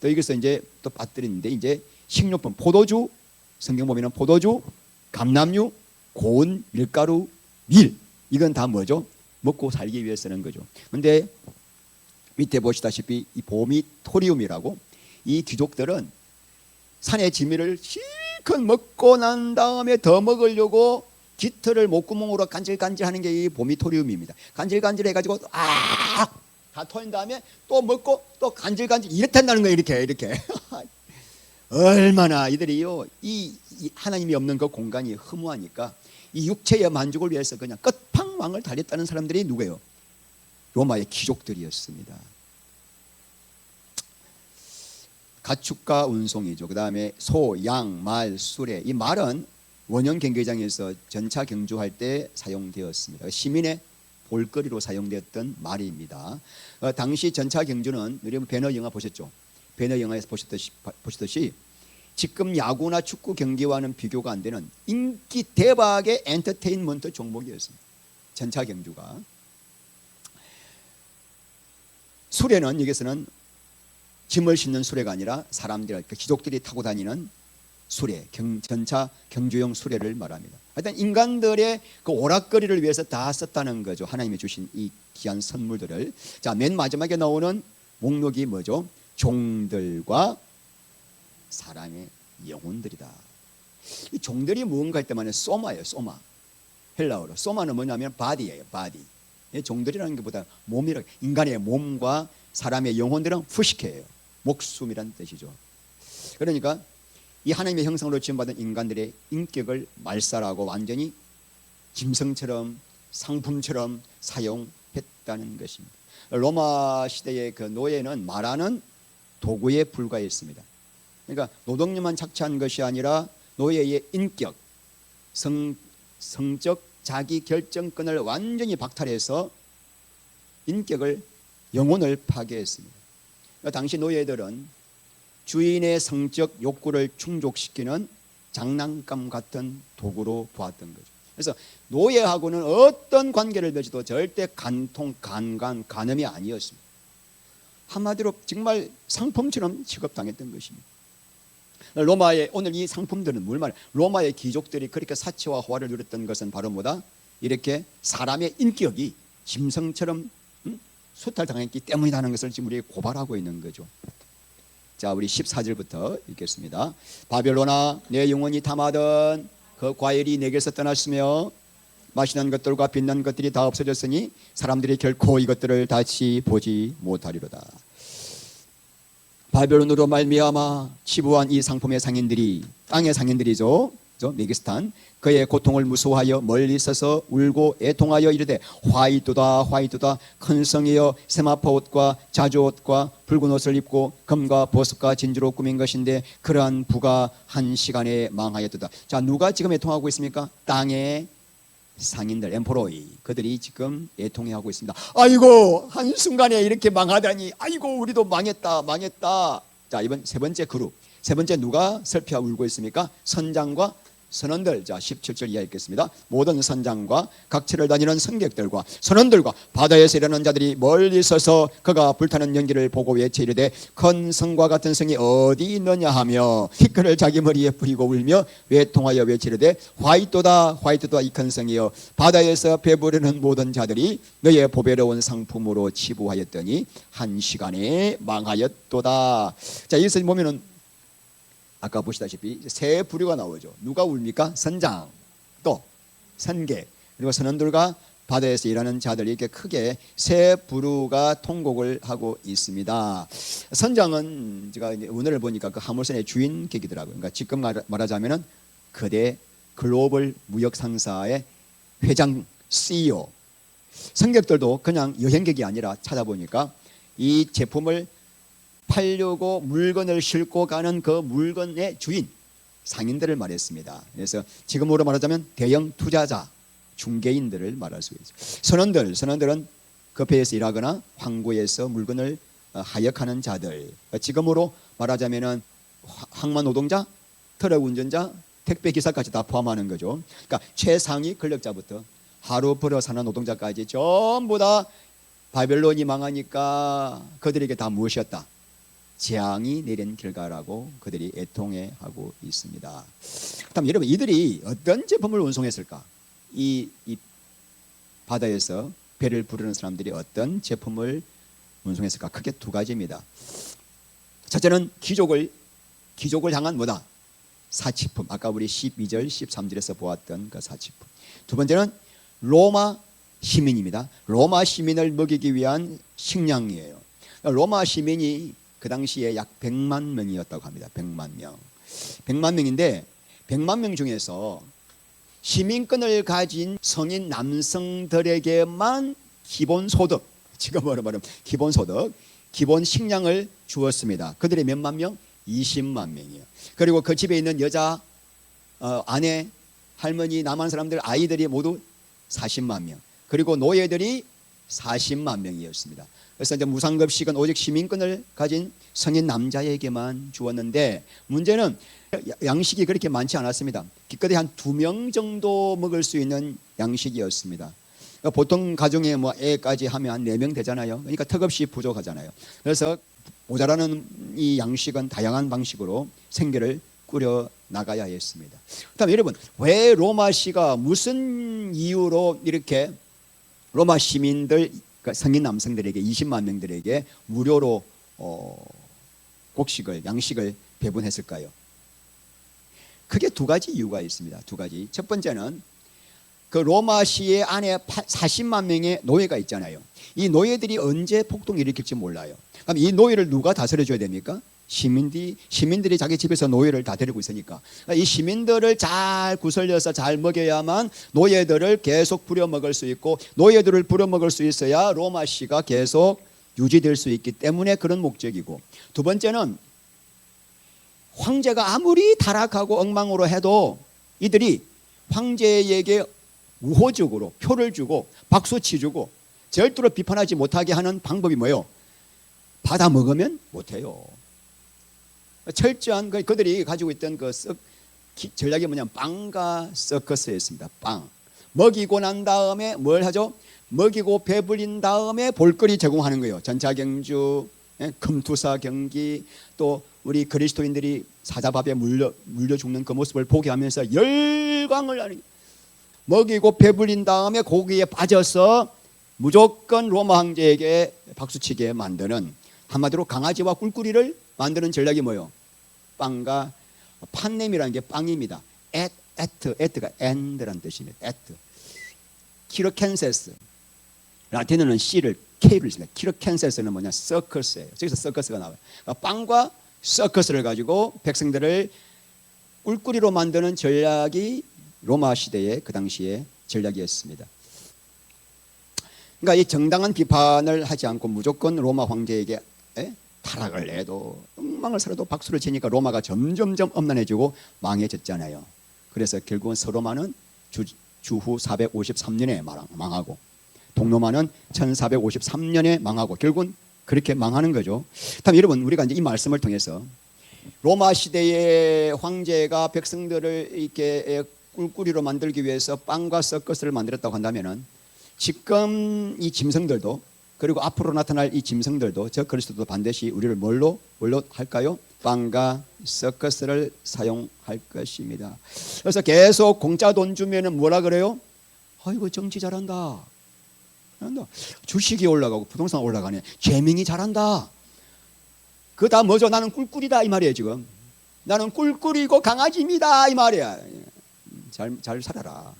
또 여기서 이제 또 빠뜨리는데 이제 식료품, 포도주, 성경 보면은 포도주, 감람유, 고운 밀가루, 밀, 이건 다 뭐죠? 먹고 살기 위해 쓰는 거죠. 근데 밑에 보시다시피 이 보미토리움이라고, 이 귀족들은 산의 지미를 실컷 먹고 난 다음에 더 먹으려고 깃털을 목구멍으로 간질간질하는 게 이 보미토리움입니다. 간질간질 해가지고 다 토인 다음에 또 먹고 또 간질간질 이렇게 한다는 거예요. 이렇게 얼마나 이들이요, 이 하나님이 없는 그 공간이 허무하니까 이 육체의 만족을 위해서 그냥 끝판왕을 달렸다는 사람들이 누구예요? 로마의 귀족들이었습니다. 가축과 운송이죠. 그 다음에 소, 양, 말, 수레. 이 말은 원형 경기장에서 전차 경주할 때 사용되었습니다. 시민의 볼거리로 사용되었던 말입니다. 당시 전차 경주는 여러분 배너 영화 보셨죠? 배너 영화에서 보셨듯이 지금 야구나 축구 경기와는 비교가 안 되는 인기 대박의 엔터테인먼트 종목이었습니다. 전차 경주가. 수레는 여기서는 짐을 싣는 수레가 아니라 사람들, 귀족들이 타고 다니는 수레, 전차 경주용 수레를 말합니다. 하여튼 인간들의 그 오락거리를 위해서 다 썼다는 거죠. 하나님이 주신 이 귀한 선물들을. 자, 맨 마지막에 나오는 목록이 뭐죠? 종들과 사람의 영혼들이다. 이 종들이 무언가 할 때만 소마예요. 소마. 헬라어로 소마는 뭐냐면 바디예요. 바디. 종들이라는 것보다 몸이라, 인간의 몸과 사람의 영혼들은 푸시케예요. 목숨이란 뜻이죠. 그러니까 이 하나님의 형상으로 지음받은 인간들의 인격을 말살하고 완전히 짐승처럼 상품처럼 사용했다는 것입니다. 로마 시대의 그 노예는 말하는 도구에 불과했습니다. 그러니까 노동력만 착취한 것이 아니라 노예의 인격, 성적 자기 결정권을 완전히 박탈해서 인격을, 영혼을 파괴했습니다. 그러니까 당시 노예들은 주인의 성적 욕구를 충족시키는 장난감 같은 도구로 보았던 거죠. 그래서 노예하고는 어떤 관계를 맺어도 절대 간통, 간음이 아니었습니다. 한마디로 정말 상품처럼 취급당했던 것입니다. 로마의 오늘 이 상품들은 뭘 말해? 로마의 귀족들이 그렇게 사치와 호화를 누렸던 것은 바로 뭐다? 이렇게 사람의 인격이 짐승처럼 수탈당했기 때문이라는 것을 지금 우리에게 고발하고 있는 거죠. 자, 우리 14절부터 읽겠습니다. 바벨론아, 내 영혼이 탐하던 그 과일이 내게서 떠났으며 맛있는 것들과 빛난 것들이 다 없어졌으니 사람들이 결코 이것들을 다시 보지 못하리로다. 바벨론으로 말미암아 치부한 이 상품의 상인들이, 땅의 상인들이죠, 메기스탄, 그의 고통을 무서워하여 멀리 서서 울고 애통하여 이르되 화이토다 화이토다, 큰 성이여 세마포 옷과 자주 옷과 붉은 옷을 입고 금과 보석과 진주로 꾸민 것인데 그러한 부가 한 시간에 망하였도다. 자, 누가 지금 애통하고 있습니까? 땅의 상인들, 엠포로이, 그들이 지금 애통해하고 있습니다. 아이고, 한순간에 이렇게 망하다니, 아이고 우리도 망했다 망했다. 자, 이번 세 번째 그룹, 세 번째 누가 슬피하고 울고 있습니까? 선장과 선원들. 자, 17절 이하 읽겠습니다. 모든 선장과 각처를 다니는 승객들과 선원들과 바다에서 일하는 자들이 멀리 서서 그가 불타는 연기를 보고 외쳐 이르되 큰 성과 같은 성이 어디 있느냐 하며 티끌을 자기 머리에 뿌리고 울며 외통하여 외치르되 화이토다 화이토다, 이 큰 성이여 바다에서 배부르는 모든 자들이 너의 보배로운 상품으로 치부하였더니 한 시간에 망하였도다. 자, 여기서 보면은 아까 보시다시피 세 부류가 나오죠. 누가 울니까? 선장, 또 선객, 그리고 선원들과 바다에서 일하는 자들이 이렇게 크게 세 부류가 통곡을 하고 있습니다. 선장은 제가 이제 오늘을 보니까 그 화물선의 주인 객이더라고요. 그러니까 지금 말하자면은 거대 글로벌 무역 상사의 회장, CEO. 선객들도 그냥 여행객이 아니라 찾아보니까 이 제품을 팔려고 물건을 싣고 가는 그 물건의 주인, 상인들을 말했습니다. 그래서 지금으로 말하자면 대형 투자자, 중개인들을 말할 수 있죠. 선원들은 그 배에서 일하거나 항구에서 물건을 하역하는 자들, 지금으로 말하자면은 항만 노동자, 트럭 운전자, 택배 기사까지 다 포함하는 거죠. 그러니까 최상위 권력자부터 하루 벌어 사는 노동자까지 전부 다 바벨론이 망하니까 그들에게 다 무엇이었다? 재앙이 내린 결과라고 그들이 애통해하고 있습니다. 그럼 여러분, 이들이 어떤 제품을 운송했을까? 이 바다에서 배를 부르는 사람들이 어떤 제품을 운송했을까? 크게 두 가지입니다. 첫째는 기족을 향한 뭐다? 사치품. 아까 우리 12절 13절에서 보았던 그 사치품. 두 번째는 로마 시민입니다. 로마 시민을 먹이기 위한 식량이에요. 로마 시민이 그 당시에 약 100만 명이었다고 합니다. 100만 명. 100만 명인데 100만 명 중에서 시민권을 가진 성인 남성들에게만 기본소득, 지금으로 말하면 기본소득, 기본 식량을 주었습니다. 그들이 몇만 명? 20만 명이에요. 그리고 그 집에 있는 여자, 아내, 할머니, 남한 사람들, 아이들이 모두 40만 명. 그리고 노예들이 40만 명이었습니다. 그래서 이제 무상급식은 오직 시민권을 가진 성인 남자에게만 주었는데, 문제는 양식이 그렇게 많지 않았습니다. 기껏해 한 2명 정도 먹을 수 있는 양식이었습니다. 보통 가정에 뭐 애까지 하면 한 4명 되잖아요. 그러니까 턱없이 부족하잖아요. 그래서 모자라는 이 양식은 다양한 방식으로 생계를 꾸려 나가야 했습니다. 그다음에 여러분, 왜 로마시가 무슨 이유로 이렇게 로마 시민들, 성인 남성들에게 20만 명들에게 무료로 곡식을, 양식을 배분했을까요? 크게 두 가지 이유가 있습니다. 두 가지. 첫 번째는 그 로마시의 안에 40만 명의 노예가 있잖아요. 이 노예들이 언제 폭동을 일으킬지 몰라요. 그럼 이 노예를 누가 다스려줘야 됩니까? 시민들이 자기 집에서 노예를 다 데리고 있으니까 이 시민들을 잘 구슬려서 잘 먹여야만 노예들을 계속 부려먹을 수 있고, 노예들을 부려먹을 수 있어야 로마시가 계속 유지될 수 있기 때문에 그런 목적이고, 두 번째는 황제가 아무리 타락하고 엉망으로 해도 이들이 황제에게 우호적으로 표를 주고 박수 치주고 절대로 비판하지 못하게 하는 방법이 뭐예요? 받아 먹으면 못해요. 철저한 그들이 가지고 있던 그 전략이 뭐냐면 빵과 서커스였습니다. 빵. 먹이고 난 다음에 뭘 하죠? 먹이고 배불린 다음에 볼거리 제공하는 거예요. 전차경주, 금투사 경기, 또 우리 그리스도인들이 사자밥에 물려 죽는 그 모습을 보게 하면서 열광을 하는 거예요. 먹이고 배불린 다음에 고기에 빠져서 무조건 로마 황제에게 박수치게 만드는, 한마디로 강아지와 꿀꿀이를 만드는 전략이 뭐예요? 빵과 판냄이라는 게 빵입니다. 에트가 end라는 뜻입니다. 에트. 키로켄세스. 라틴어는 C를 케이블이 있습니다. 키르켄세스는 뭐냐? 서커스예요. 저기서 서커스가 나와요. 그러니까 빵과 서커스를 가지고 백성들을 꿀꿀이로 만드는 전략이 로마 시대의 그 당시의 전략이었습니다. 그러니까 이 정당한 비판을 하지 않고 무조건 로마 황제에게 타락을 해도 엉망을 살아도 박수를 치니까 로마가 점점점 엄난해지고 망해졌잖아요. 그래서 결국은 서로마는 주후 453년에 망하고 동로마는 1453년에 망하고 결국은 그렇게 망하는 거죠. 다음 여러분, 우리가 이제 이 말씀을 통해서 로마 시대의 황제가 백성들을 이렇게 꿀꿀이로 만들기 위해서 빵과 서커스를 만들었다고 한다면은 지금 이 짐승들도 그리고 앞으로 나타날 이 짐승들도 저 그리스도도 반드시 우리를 뭘로 할까요? 빵과 서커스를 사용할 것입니다. 그래서 계속 공짜 돈 주면은 뭐라 그래요? 아이고 정치 잘한다. 주식이 올라가고 부동산 올라가네. 재명이 잘한다. 그 다음 뭐죠? 나는 꿀꿀이다 이 말이에요. 지금 나는 꿀꿀이고 강아지입니다 이 말이야. 잘 살아라.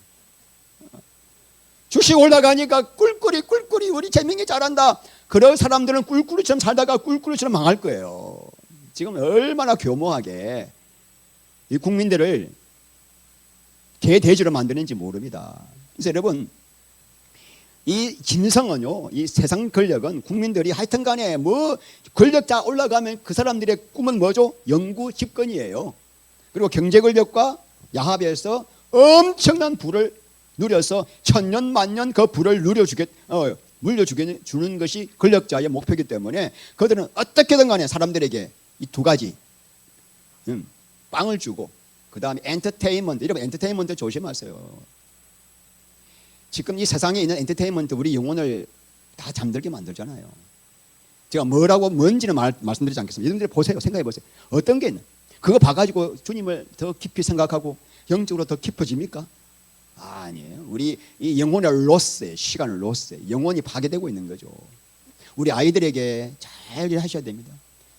주식 올라가니까 꿀꿀이 우리 재명이 잘한다. 그런 사람들은 꿀꿀이처럼 살다가 꿀꿀이처럼 망할 거예요. 지금 얼마나 교모하게 이 국민들을 개돼지로 만드는지 모릅니다. 그래서 여러분, 이 진성은요, 이 세상 권력은 국민들이 하여튼 간에 뭐 권력자 올라가면 그 사람들의 꿈은 뭐죠? 영구 집권이에요. 그리고 경제 권력과 야합에서 엄청난 부를 누려서 천년 만년 그 부를 물려주는 것이 권력자의 목표이기 때문에 그들은 어떻게든 간에 사람들에게 이 두 가지 빵을 주고 그 다음에 엔터테인먼트, 여러분 엔터테인먼트 조심하세요. 지금 이 세상에 있는 엔터테인먼트 우리 영혼을 다 잠들게 만들잖아요. 제가 뭔지는 말씀드리지 않겠습니다. 여러분들 보세요. 생각해 보세요. 어떤 게 있나? 그거 봐가지고 주님을 더 깊이 생각하고 영적으로 더 깊어집니까? 아니에요. 우리 이 영혼의 로스에, 시간을 로스에 영혼이 파괴되고 있는 거죠. 우리 아이들에게 잘 일하셔야 됩니다.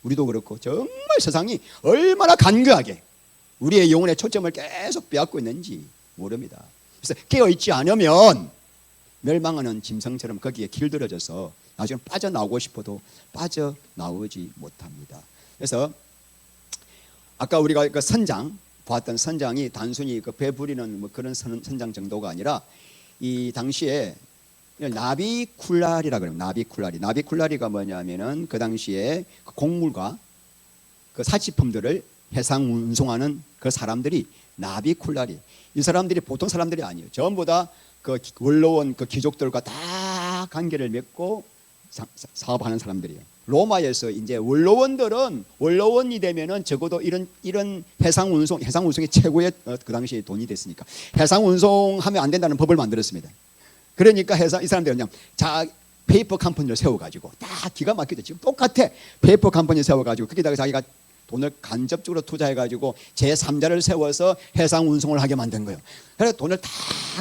우리도 그렇고 정말 세상이 얼마나 간교하게 우리의 영혼의 초점을 계속 빼앗고 있는지 모릅니다. 그래서 깨어있지 않으면 멸망하는 짐승처럼 거기에 길들여져서 나중에 빠져나오고 싶어도 빠져나오지 못합니다. 그래서 아까 우리가 그 선장 보았던 선장이 단순히 그 배 부리는 뭐 그런 선장 정도가 아니라 이 당시에 나비쿨라리라 그래요. 나비쿨라리가 뭐냐면은 그 당시에 그 곡물과 그 사치품들을 해상 운송하는 그 사람들이 나비쿨라리. 이 사람들이 보통 사람들이 아니에요. 전부 다 그 원로원 그 귀족들과 다 관계를 맺고 사업하는 사람들이에요. 로마에서 이제 원로원이 되면은 적어도 이런 해상 운송이 최고의 그 당시에 돈이 됐으니까 해상 운송하면 안 된다는 법을 만들었습니다. 그러니까 이 사람들은 그냥 페이퍼 컴퍼니를 세워가지고 다 기가 막히죠. 지금 똑같아. 페이퍼 컴퍼니 세워가지고 거기다가 자기가 돈을 간접적으로 투자해가지고 제3자를 세워서 해상 운송을 하게 만든 거예요. 그래서 돈을 다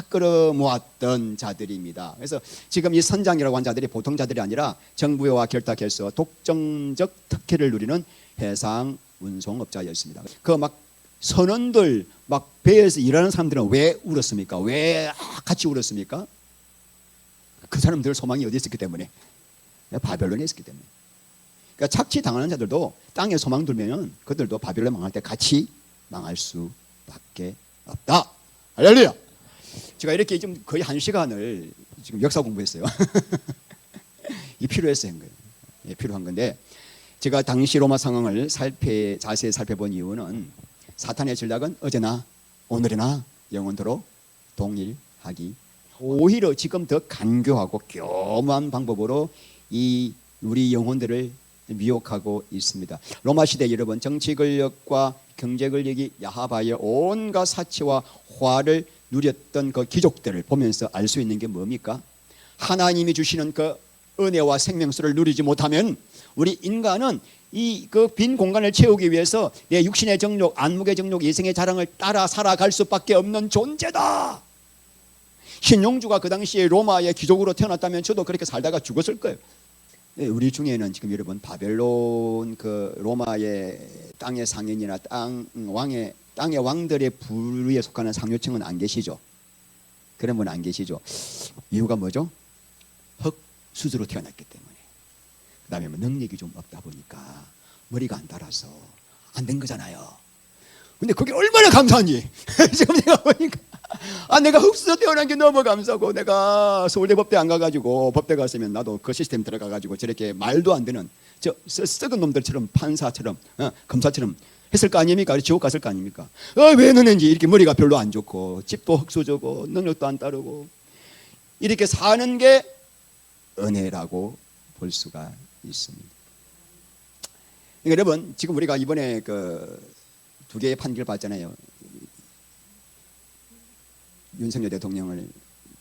끌어모았던 자들입니다. 그래서 지금 이 선장이라고 한 자들이 보통 자들이 아니라 정부와 결탁해서 독점적 특혜를 누리는 해상 운송업자였습니다. 그 막 선원들 막 배에서 일하는 사람들은 왜 울었습니까? 왜 같이 울었습니까? 그 사람들 소망이 어디 있었기 때문에? 바벨론에 있었기 때문에. 그러니까 착취 당하는 자들도 땅에 소망 두면은 그들도 바벨론 망할 때 같이 망할 수밖에 없다. 할렐루야. 제가 이렇게 좀 거의 1시간을 지금 역사 공부했어요. 이 필요했어요. 필요한 건데 제가 당시 로마 상황을 자세히 살펴본 이유는 사탄의 전략은 어제나 오늘이나 영원토록 동일하기. 오히려 지금 더 간교하고 교묘한 방법으로 이 우리 영혼들을 미혹하고 있습니다. 로마 시대 여러분 정치 권력과 경제 권력이 야하바의 온갖 사치와 화를 누렸던 그 귀족들을 보면서 알 수 있는 게 뭡니까? 하나님이 주시는 그 은혜와 생명수를 누리지 못하면 우리 인간은 이 그 빈 공간을 채우기 위해서 내 육신의 정욕, 안목의 정욕, 이생의 자랑을 따라 살아갈 수밖에 없는 존재다. 신용주가 그 당시에 로마의 귀족으로 태어났다면 저도 그렇게 살다가 죽었을 거예요. 우리 중에는 지금 여러분 바벨론 그 로마의 땅의 상인이나 땅의 왕들의 부류에 속하는 상류층은 안 계시죠? 그런 분 안 계시죠? 이유가 뭐죠? 수저로 태어났기 때문에. 그 다음에 뭐 능력이 좀 없다 보니까 머리가 안 달아서 안 된 거잖아요. 근데 그게 얼마나 감사한지 지금 내가 보니까 내가 흙수저 태어난 게 너무 감사하고, 내가 서울대 법대 안 가가지고, 법대 갔으면 나도 그 시스템 들어가가지고 저렇게 말도 안 되는 썩은 놈들처럼 판사처럼 검사처럼 했을 거 아닙니까? 지옥 갔을 거 아닙니까? 왜 넣는지, 이렇게 머리가 별로 안 좋고 집도 흙수저고 능력도 안 따르고 이렇게 사는 게 은혜라고 볼 수가 있습니다. 그러니까 여러분, 지금 우리가 이번에 그 두 개의 판결 받잖아요. 윤석열 대통령을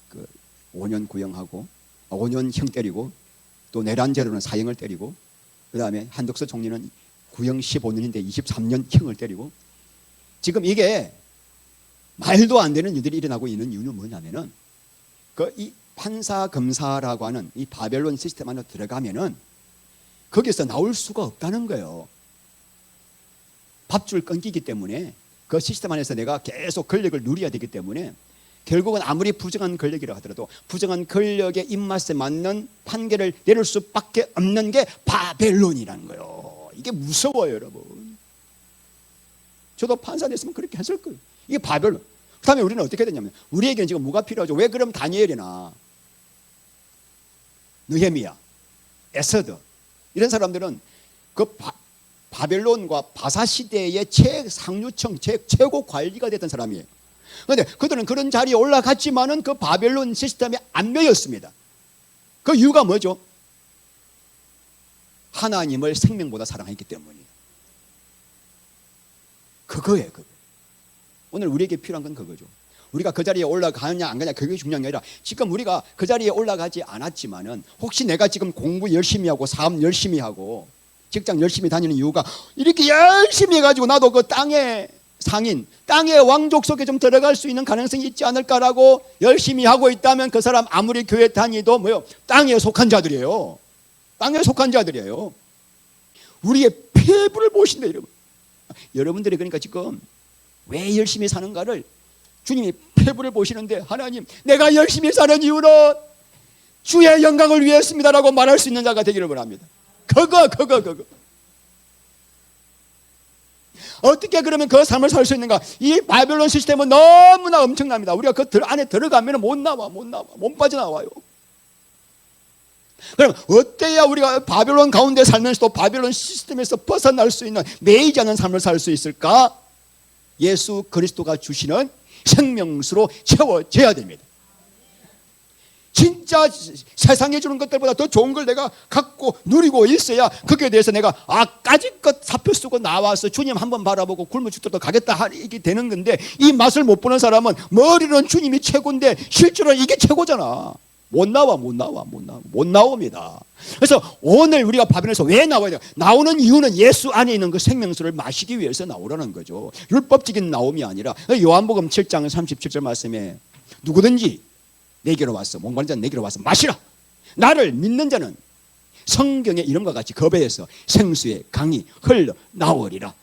그 5년 구형하고 5년형 때리고, 또 내란죄로는 사형을 때리고, 그 다음에 한덕수 총리는 구형 15년인데 23년형을 때리고. 지금 이게 말도 안 되는 일들이 일어나고 있는 이유는 뭐냐면은 이 판사 검사라고 하는 이 바벨론 시스템 안으로 들어가면은 거기서 나올 수가 없다는 거예요. 밥줄 끊기기 때문에 그 시스템 안에서 내가 계속 권력을 누려야 되기 때문에 결국은 아무리 부정한 권력이라 하더라도 부정한 권력의 입맛에 맞는 판결을 내릴 수밖에 없는 게 바벨론이라는 거예요. 이게 무서워요, 여러분. 저도 판사 됐으면 그렇게 했을 거예요. 이게 바벨론. 그 다음에 우리는 어떻게 되냐면, 우리에게는 지금 뭐가 필요하죠? 왜 그럼 다니엘이나 느헤미야, 에스더 이런 사람들은 그 바벨론과 바사 시대의 최상류층, 최고 관리가 됐던 사람이에요. 그런데 그들은 그런 자리에 올라갔지만은 그 바벨론 시스템에 안 매였습니다. 그 이유가 뭐죠? 하나님을 생명보다 사랑했기 때문이에요. 그거예요, 그거. 오늘 우리에게 필요한 건 그거죠. 우리가 그 자리에 올라가느냐 안 가느냐 그게 중요한 게 아니라, 지금 우리가 그 자리에 올라가지 않았지만은 혹시 내가 지금 공부 열심히 하고 사업 열심히 하고 직장 열심히 다니는 이유가 이렇게 열심히 해가지고 나도 그 땅의 상인, 땅의 왕족 속에 좀 들어갈 수 있는 가능성이 있지 않을까라고 열심히 하고 있다면 그 사람 아무리 교회 다니도 땅에 속한 자들이에요. 땅에 속한 자들이에요. 우리의 폐부를 보신다, 여러분. 여러분들이 그러니까 지금 왜 열심히 사는가를 주님이 폐부를 보시는데, 하나님, 내가 열심히 사는 이유는 주의 영광을 위했습니다라고 말할 수 있는 자가 되기를 원합니다. 그거. 어떻게 그러면 그 삶을 살 수 있는가? 이 바벨론 시스템은 너무나 엄청납니다. 우리가 그 안에 들어가면 못 나와. 못 빠져나와요. 그럼 어때야 우리가 바벨론 가운데 살면서도 바벨론 시스템에서 벗어날 수 있는 매이지 않는 삶을 살 수 있을까? 예수 그리스도가 주시는 생명수로 채워져야 됩니다. 진짜 세상에 주는 것들보다 더 좋은 걸 내가 갖고 누리고 있어야 거기에 대해서 내가 까짓것 사표 쓰고 나와서 주님 한번 바라보고 굶어 죽더라도 가겠다 이게 되는 건데, 이 맛을 못 보는 사람은 머리로는 주님이 최고인데 실제로는 이게 최고잖아. 못 나옵니다. 그래서 오늘 우리가 바벨론에서 왜 나와야 돼요? 나오는 이유는 예수 안에 있는 그 생명수를 마시기 위해서 나오라는 거죠. 율법적인 나옴이 아니라. 요한복음 7장 37절 말씀에 누구든지 내게로 와서, 목마른 자는 내게로 와서 마시라. 나를 믿는 자는 성경의 이름과 같이 겁에서 생수의 강이 흘러 나오리라.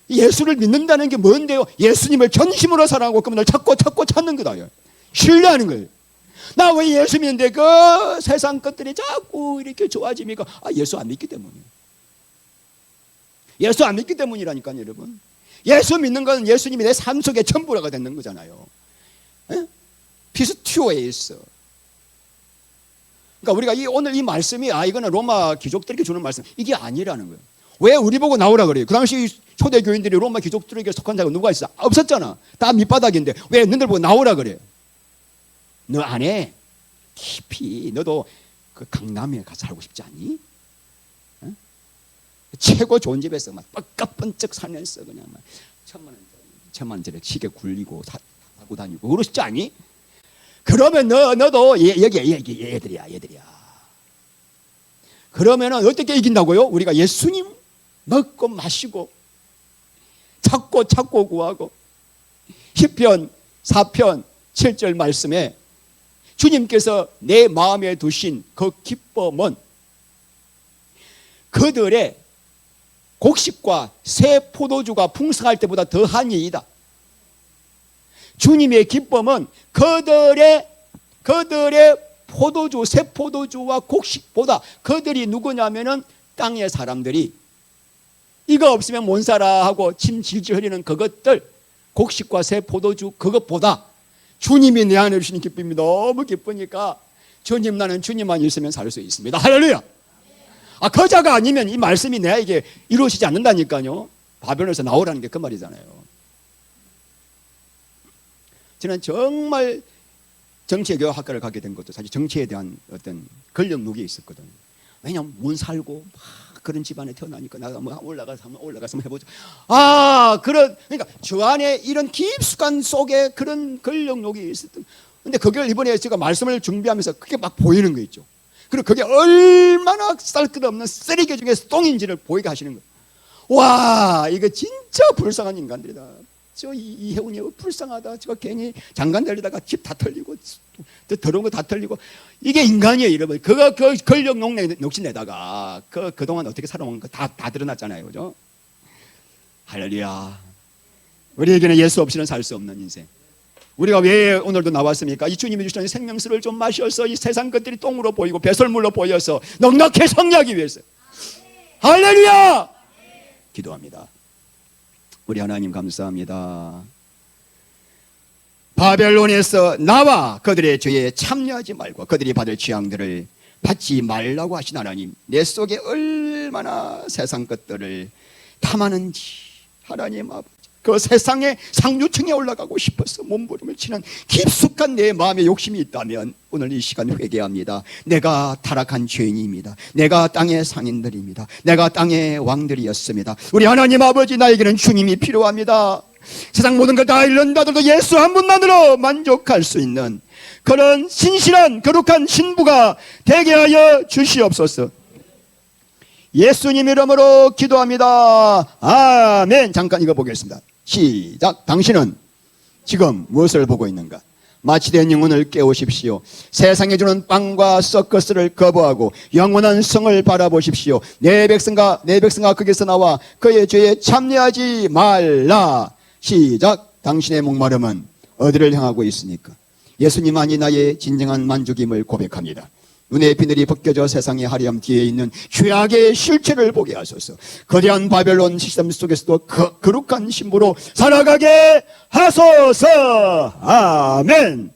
예수를 믿는다는 게 뭔데요? 예수님을 전심으로 사랑하고 그분을 찾고 찾는 거다. 신뢰하는 거예요. 나 왜 예수 믿는데 그 세상 것들이 자꾸 이렇게 좋아집니까? 예수 안 믿기 때문이에요. 예수 안 믿기 때문이라니까요, 여러분. 예수 믿는 건 예수님이 내 삶 속에 전부라가 되는 거잖아요. 피스티오에 있어. 그러니까 우리가 오늘 이 말씀이 이거는 로마 귀족들에게 주는 말씀, 이게 아니라는 거예요. 왜 우리 보고 나오라 그래요? 그 당시 초대 교인들이 로마 귀족들에게 속한 자가 누가 있어? 없었잖아. 다 밑바닥인데 왜 너희들 보고 나오라 그래요? 너 안에 깊이, 너도 그 강남에 가서 살고 싶지 않니? 최고 좋은 집에서 막 뻑뻑번쩍 살면서 그냥 막 천만 원짜리 시계 굴리고 타고 다니고 그러시지 않니? 그러면 너도 여기 얘들이야. 그러면은 어떻게 이긴다고요? 우리가 예수님 먹고 마시고 찾고 구하고. 시편 4편 7절 말씀에 주님께서 내 마음에 두신 그 기쁨은 그들의 곡식과 새 포도주가 풍성할 때보다 더한 이이다. 주님의 기쁨은 그들의 포도주, 새 포도주와 곡식보다 그들이 누구냐면은 땅의 사람들이 이거 없으면 못 살아 하고 침 질질 흘리는 그것들, 곡식과 새 포도주 그것보다 주님이 내 안에 주시는 기쁨이 너무 기쁘니까 주님, 나는 주님만 있으면 살 수 있습니다. 할렐루야. 그 자가 아니면 이 말씀이 내게 이루어지지 않는다니까요. 바벨론에서 나오라는 게 그 말이잖아요. 저는 정말 정치외교학과를 가게 된 것도 사실 정치에 대한 어떤 권력욕이 있었거든요. 왜냐하면 못 살고 막 그런 집안에 태어나니까 나가 뭐 올라가서 한번 해보자. 그러니까 저 안에 이런 깊숙한 속에 그런 권력욕이 있었던. 근데 그걸 이번에 제가 말씀을 준비하면서 그게 막 보이는 거 있죠. 그리고 그게 얼마나 쌀끝없는 쓰레기 중에서 똥인지를 보이게 하시는 거예요. 와, 이거 진짜 불쌍한 인간들이다. 저 이혜훈이 불쌍하다. 저거 괜히 장관 되려다가 집 다 털리고 더러운 거 다 털리고. 이게 인간이에요, 여러분. 그거 권력 욕심내다가 그동안 어떻게 살아온 거 다 드러났잖아요, 그죠? 할렐루야. 우리에게는 예수 없이는 살 수 없는 인생. 우리가 왜 오늘도 나왔습니까? 이 주님이 주시는 생명수를 좀 마셔서 이 세상 것들이 똥으로 보이고 배설물로 보여서 넉넉히 성리하기 위해서. 할렐루야. 기도합니다. 우리 하나님 감사합니다. 바벨론에서 나와 그들의 죄에 참여하지 말고 그들이 받을 재앙들을 받지 말라고 하신 하나님, 내 속에 얼마나 세상 것들을 탐하는지 하나님 아버지, 그 세상의 상류층에 올라가고 싶어서 몸부림을 치는 깊숙한 내 마음의 욕심이 있다면 오늘 이 시간 회개합니다. 내가 타락한 죄인입니다. 내가 땅의 상인들입니다. 내가 땅의 왕들이었습니다. 우리 하나님 아버지, 나에게는 주님이 필요합니다. 세상 모든 걸 다 잃는다더라도 예수 한 분만으로 만족할 수 있는 그런 신실한 거룩한 신부가 되게 하여 주시옵소서. 예수님 이름으로 기도합니다. 아멘. 잠깐 읽어보겠습니다. 시작. 당신은 지금 무엇을 보고 있는가? 마취된 영혼을 깨우십시오. 세상에 주는 빵과 서커스를 거부하고 영원한 성을 바라보십시오. 내 백성아 거기서 나와 그의 죄에 참여하지 말라. 시작. 당신의 목마름은 어디를 향하고 있습니까? 예수님만이 나의 진정한 만족임을 고백합니다. 눈의 비늘이 벗겨져 세상의 화려함 뒤에 있는 죄악의 실체를 보게 하소서. 거대한 바벨론 시스템 속에서도 거룩한 신부로 살아가게 하소서. 아멘.